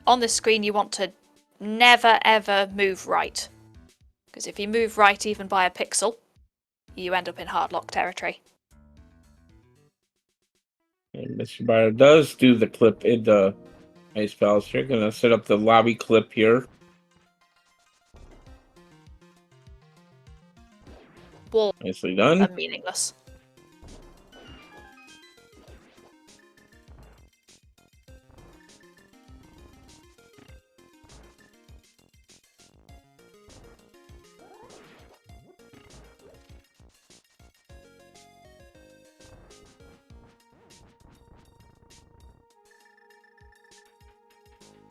on this screen, you want to never ever move right. Because if you move right even by a pixel, you end up in hardlock territory. And Mr. Meyer does do the clip in the Ice Palace. You're gonna set up the lobby clip here. Walls Nicely done. are meaningless.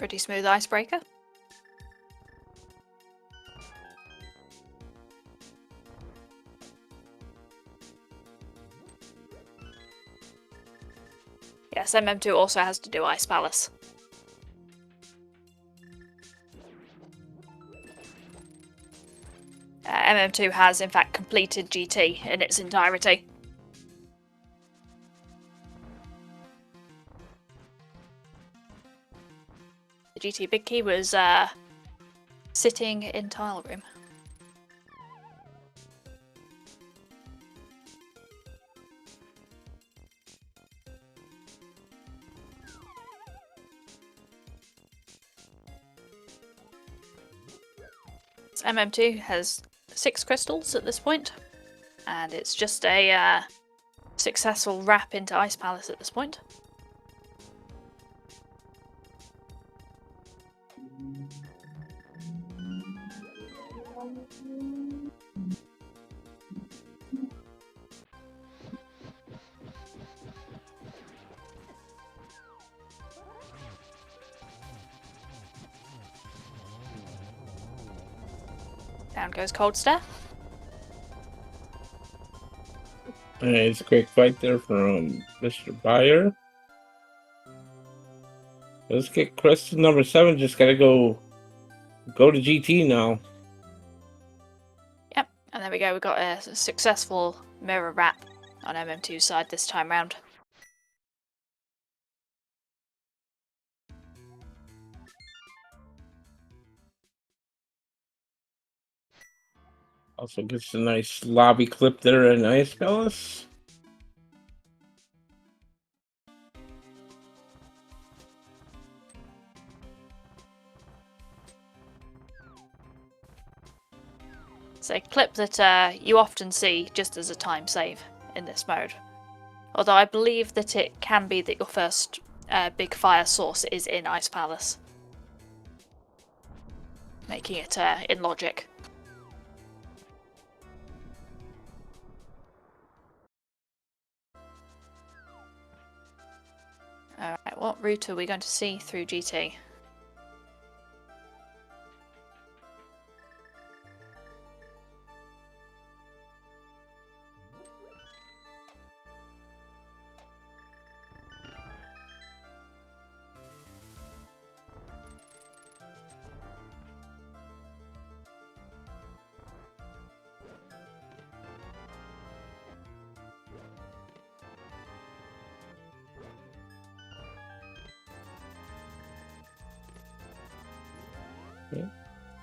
Pretty smooth icebreaker. Yes, MM2 also has to do Ice Palace. MM2 has, in fact, completed GT in its entirety. The GT Big Key was sitting in Tile Room. MM2 has 6 crystals at this point, and it's just a successful wrap into Ice Palace at this point. Down goes Cold Stare. It's a quick fight there from Mr. Buyer. Let's get crystal number 7. Just gotta go to GT now. Yep, and there we go. We got a successful mirror wrap on MM2's side this time round. Also gets a nice lobby clip there in Ice Palace. It's a clip that you often see just as a time save in this mode. Although I believe that it can be that your first big fire source is in Ice Palace, making it in logic. Alright, what route are we going to see through GT?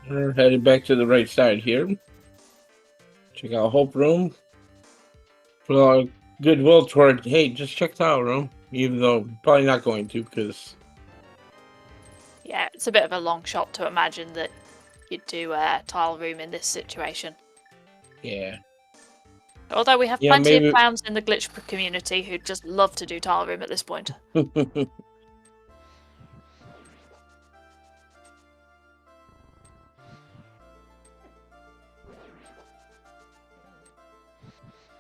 We're headed back to the right side here. Check out Hope Room. Put a lot of goodwill toward, hey, just check Tile Room. Even though probably not going to, because... Yeah, it's a bit of a long shot to imagine that you'd do Tile Room in this situation. Yeah. Although we have plenty of clowns in the glitch community who'd just love to do Tile Room at this point.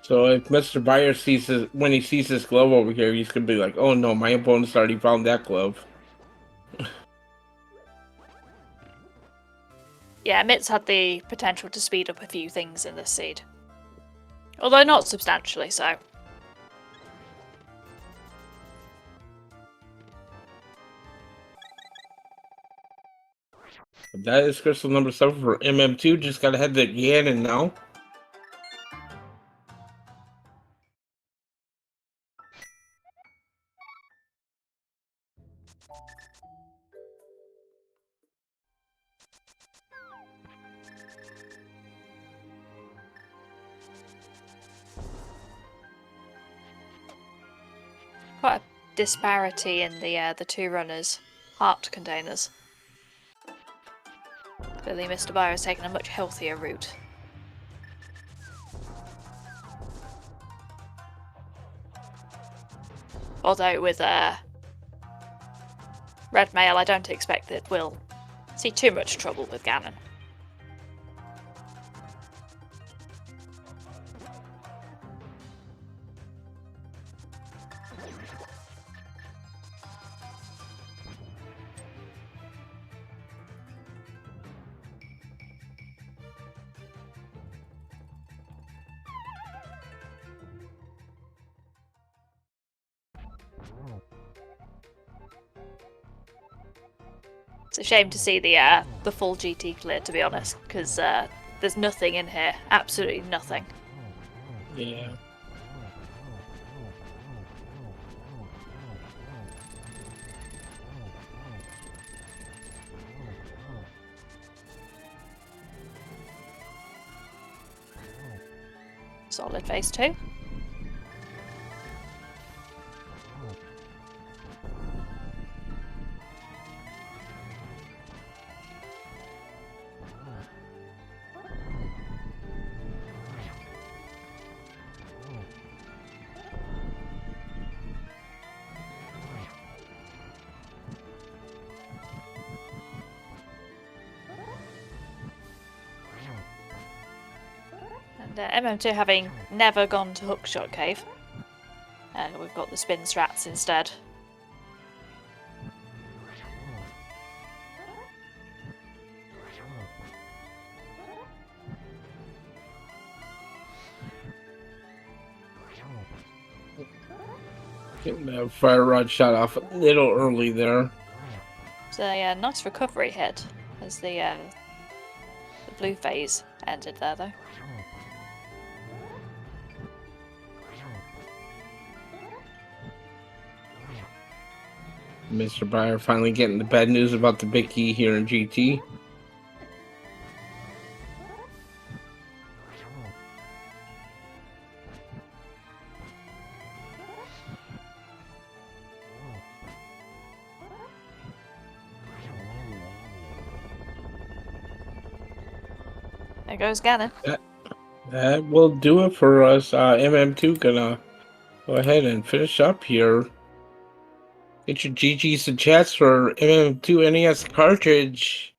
So if Mr. Buyer sees when he sees this glove over here, he's gonna be like, "Oh no, my opponent's already found that glove." Yeah, Mitz had the potential to speed up a few things in this seed. Although not substantially so. That is crystal number 7 for MM2. Just gotta head to Ganon now. Quite a disparity in the two runners' heart containers. Clearly Mr. Buyer has taken a much healthier route. Although with Red Mail, I don't expect that we'll see too much trouble with Ganon. It's a shame to see the full GT clear, to be honest, because there's nothing in here. Absolutely nothing. Yeah. Solid phase 2. And MM2 having never gone to Hookshot Cave. We've got the spin strats instead. Getting that fire rod shot off a little early there. So a nice recovery hit as the blue phase ended there, though. Mr. Breyer finally getting the bad news about the big key here in GT. There goes Gannon. That will do it for us. MM2 gonna go ahead and finish up here. Get your GGs and chats for MM2 NES cartridge.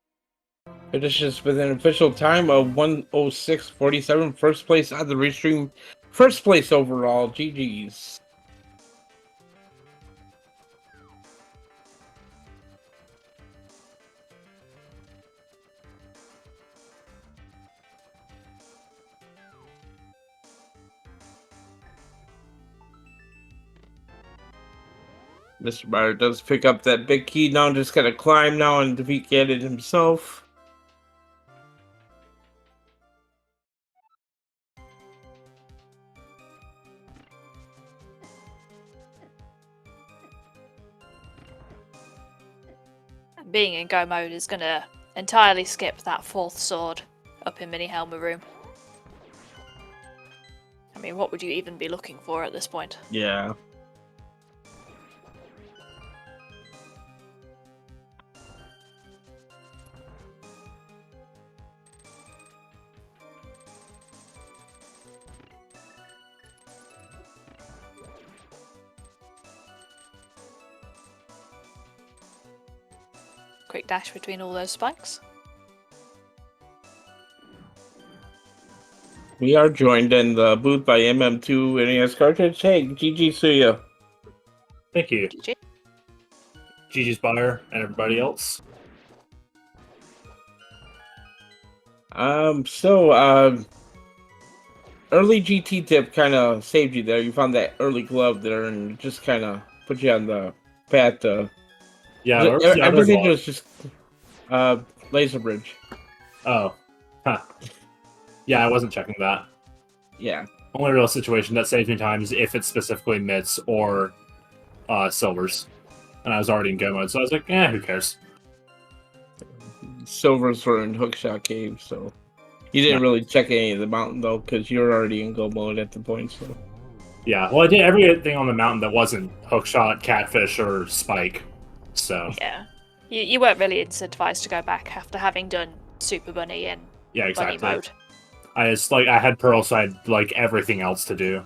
Finishes with an official time of 1:06:47. First place on the restream. First place overall. GGs. Mr. Meyer does pick up that big key now, just gotta climb now and defeat Ganon himself. Being in go mode is gonna entirely skip that fourth sword up in Mini Helmer room. I mean, what would you even be looking for at this point? Yeah. Quick dash between all those spikes. We are joined in the booth by MM2 NES cartridge. Hey, GG Suya. Thank you. GG. GG's Buyer and everybody else. Early GT tip kind of saved you there. You found that early glove there and just kind of put you on the path to... Yeah, everything was just laser bridge. Oh. Huh. Yeah, I wasn't checking that. Yeah. Only real situation that saves me time is if it's specifically mitts or silvers. And I was already in go mode, so I was like, who cares? Silvers were in Hookshot Cave, so you didn't really check any of the mountain though, because you're already in go mode at the point. So yeah, well, I did everything on the mountain that wasn't Hookshot, Catfish, or Spike. So yeah, you weren't really incentivized to go back after having done Super Bunny and exactly. Bunny mode. I had Pearl, so I had everything else to do.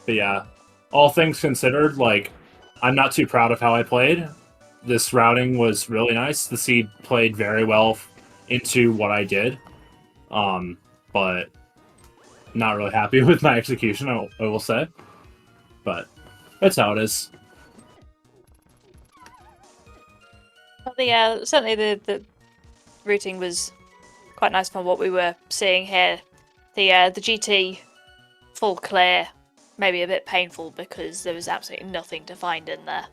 But yeah, all things considered, I'm not too proud of how I played. This routing was really nice. The seed played very well into what I did, but not really happy with my execution, I will say. But that's how it is. Well, certainly the routing was quite nice from what we were seeing here. The GT full clear maybe a bit painful because there was absolutely nothing to find in there.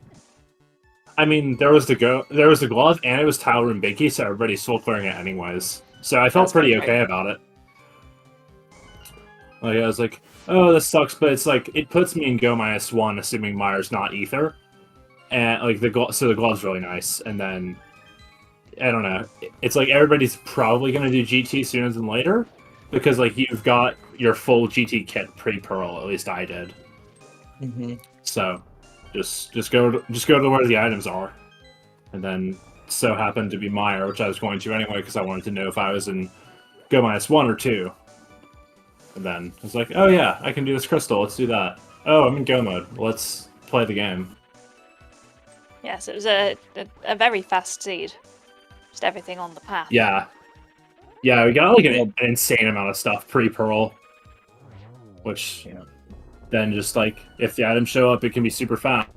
I mean, there was the glove, and it was Tyler and Binky, so everybody's soul clearing it anyways. So I felt That's very pretty true. okay about it. Like I was like, oh, this sucks, but it's like it puts me in go -1, assuming Myers not ether, and like the glove's really nice. And then I don't know, it's like everybody's probably gonna do GT sooner than later because like you've got your full GT kit pre-pearl. At least I did. Mm-hmm. So just go to where the items are, and then so happened to be Meyer, which I was going to anyway because I wanted to know if I was in go -1 or 2. And then I was like, oh yeah, I can do this crystal. Let's do that. Oh, I'm in go mode. Let's play the game. Yes, it was a very fast seed. Just everything on the path. Yeah, yeah, we got like an insane amount of stuff pre-pearl, which then just like if the items show up, it can be super fast.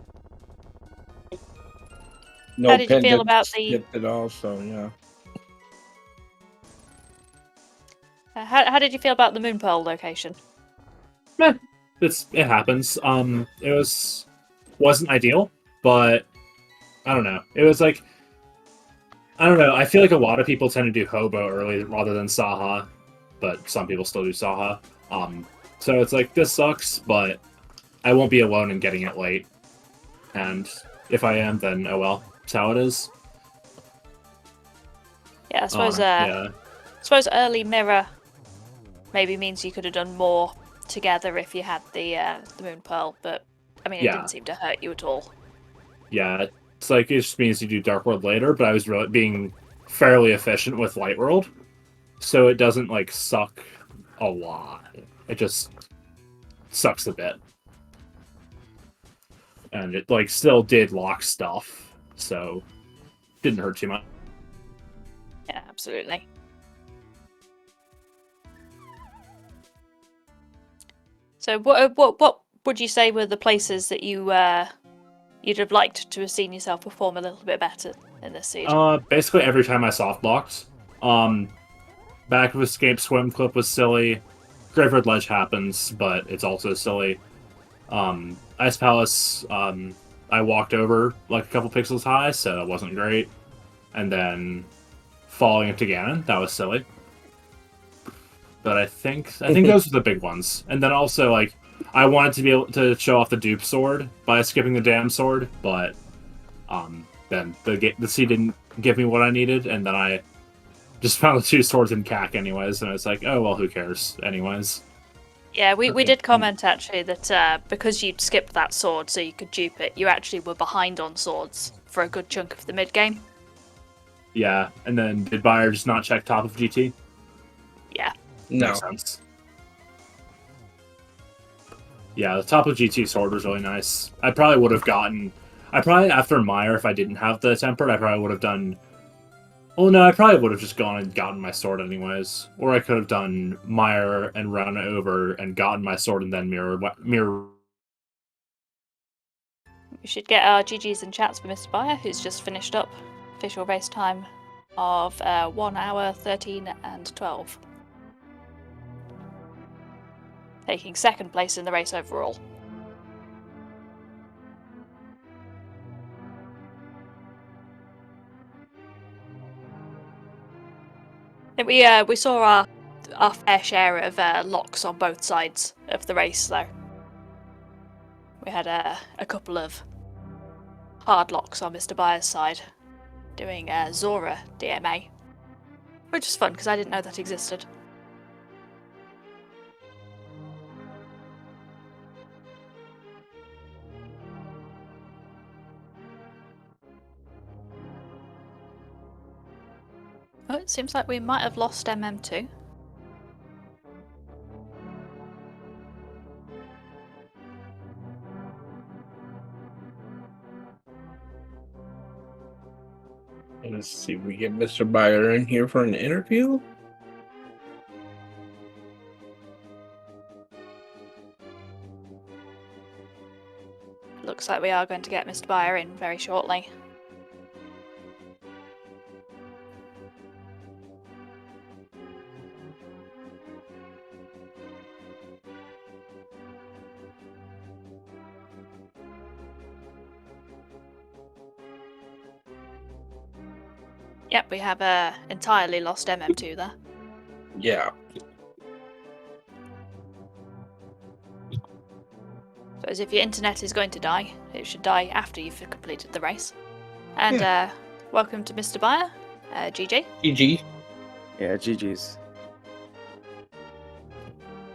No How did you feel about the? It also, yeah. How did you feel about the Moonpearl location? It happens. It wasn't ideal, but I don't know. It was like I don't know. I feel like a lot of people tend to do Hobo early rather than Saha, but some people still do Saha. So it's like this sucks, but I won't be alone in getting it late. And if I am, then oh well. That's how it is. Yeah, I suppose. Yeah. I suppose early mirror maybe means you could have done more together if you had the Moonpearl, but I mean, it didn't seem to hurt you at all. Yeah, it's like it just means you do Dark World later, but I was really being fairly efficient with Light World, so it doesn't like suck a lot. It just sucks a bit, and it like still did lock stuff, so didn't hurt too much. Yeah, absolutely. So what would you say were the places that you'd have liked to have seen yourself perform a little bit better in this seed? Basically every time I soft blocked. Back of Escape Swim Clip was silly. Graveyard Ledge happens, but it's also silly. Ice Palace, I walked over like a couple pixels high, so that wasn't great. And then falling into Ganon, that was silly. But I think those are the big ones. And then also like I wanted to be able to show off the dupe sword by skipping the damn sword, but then the C didn't give me what I needed, and then I just found the 2 swords in CAC anyways, and it's like, oh well, who cares anyways. Yeah, we did comment actually that because you'd skipped that sword so you could dupe it, you actually were behind on swords for a good chunk of the mid game. Yeah, and then did Bayer just not check top of GT? Yeah. No. Makes sense. Yeah, the top of GT sword was really nice. I probably would have gotten... after Meyer, if I didn't have the tempered, I probably would have done... Oh no, I probably would have just gone and gotten my sword anyways. Or I could have done Meyer and run over and gotten my sword and then mirror. We should get our GGs and chats for Mr. Bayer, who's just finished up. Official race time of 1 hour, 13 and 12. Taking second place in the race overall. I think we saw our fair share of locks on both sides of the race, though. We had a couple of hard locks on Mr. Bayer's side, doing Zora DMA, which is fun because I didn't know that existed. Oh, it seems like we might have lost MM2. Let's see if we get Mr. Bayer in here for an interview. Looks like we are going to get Mr. Bayer in very shortly. Yep, we have entirely lost MM2 there. Yeah. So as if your internet is going to die, it should die after you've completed the race. And welcome to Mr. Buyer, GG. GG. Yeah, GG's.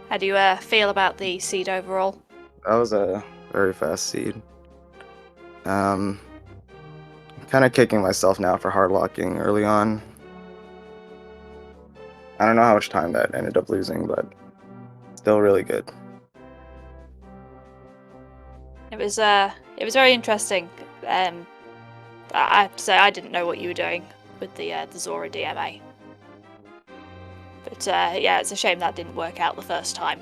How do you feel about the seed overall? That was a very fast seed. I'm kind of kicking myself now for hard locking early on. I don't know how much time that ended up losing, but still really good. It was very interesting. I have to say I didn't know what you were doing with the Zora DMA. But yeah, it's a shame that didn't work out the first time.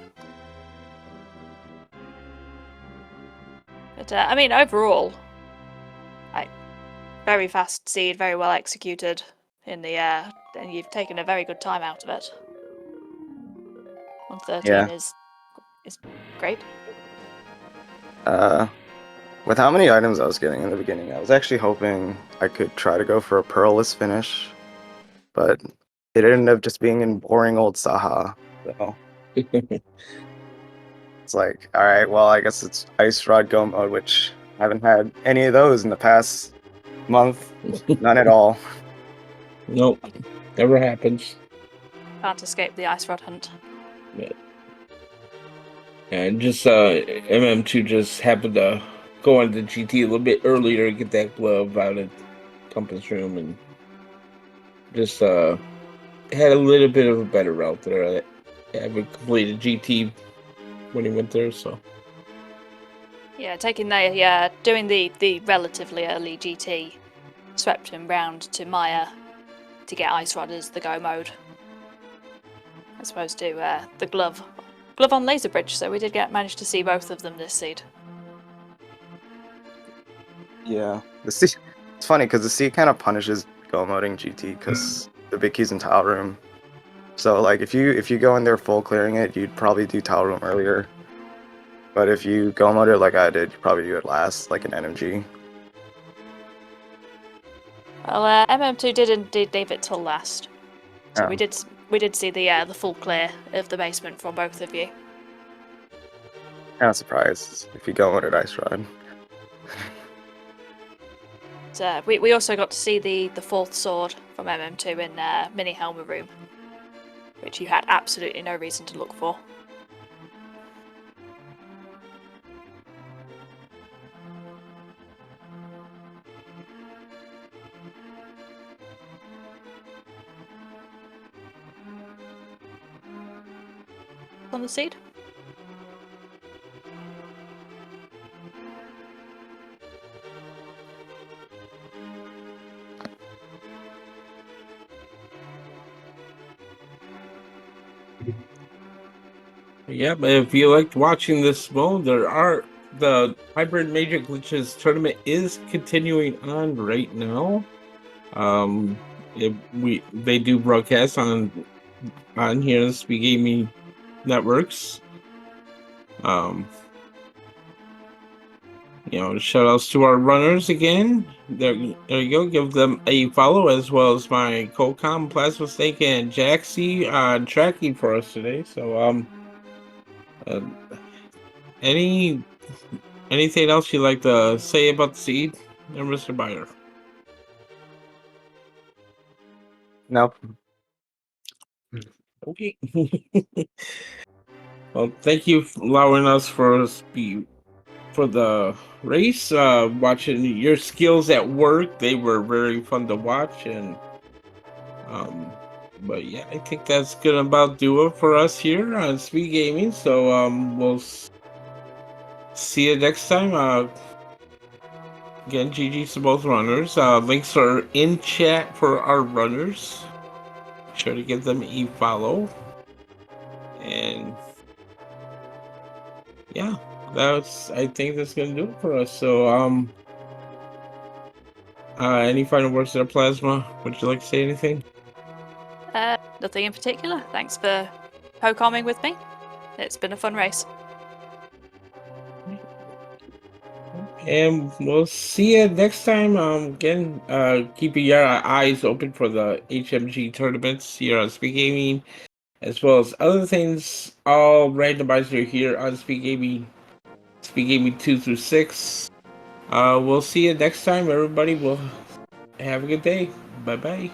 But I mean, overall, very fast seed, very well executed in the and you've taken a very good time out of it. 113 Yeah. is great. With how many items I was getting in the beginning, I was actually hoping I could try to go for a pearlless finish, but it ended up just being in boring old Saha. So it's like, all right, well, I guess it's Ice Rod Go mode, which I haven't had any of those in the past month. None at all. Nope. Never happens. Can't escape the ice rod hunt. And just MM2 just happened to go into GT a little bit earlier to get that glove out of Compass Room and just had a little bit of a better route there. Having completed GT when he went there, so Yeah, taking the doing the relatively early GT swept him round to Maya to get Ice Rod as the go mode, as opposed to the glove on Laser Bridge. So we did manage to see both of them this seed. Yeah, the C. It's funny because the C kind of punishes go moding GT because the big key's in tile room. So like if you go in there full clearing it, you'd probably do tile room earlier. But if you go mode it like I did, you probably do it last, like an NMG. Well, MM2 did indeed leave it till last, so Oh. we did see the full clear of the basement from both of you. Kind of surprised if you go mode it Ice Rod. We also got to see the fourth sword from MM2 in Mini Helmer Room, which you had absolutely no reason to look for. On the seed? yeah. But if you liked watching this mode, the Hybrid Major Glitches tournament is continuing on right now. They do broadcast on here in Speed Gaming networks. Shout outs to our runners again. There you go. Give them a follow, as well as my Colcom, Plasma Snake, and Jaxie tracking for us today. So anything else you'd like to say about the seed, Mr. Buyer? Nope. Okay. Well, thank you for allowing us for the race. Watching your skills at work, they were very fun to watch, and but yeah, I think that's good about do it for us here on Speed Gaming. So we'll see you next time. Again, GG's to both runners. Links are in chat for our runners. Be sure to give them a follow. And yeah, I think that's gonna do it for us. So any final words there, Plasma? Would you like to say anything? Nothing in particular. Thanks for co-comming with me. It's been a fun race. And we'll see you next time. Again, keeping your eyes open for the HMG tournaments here on Speed Gaming, as well as other things. All randomizer here on Speed Gaming 2 through 6. We'll see you next time, everybody. We'll have a good day. Bye bye.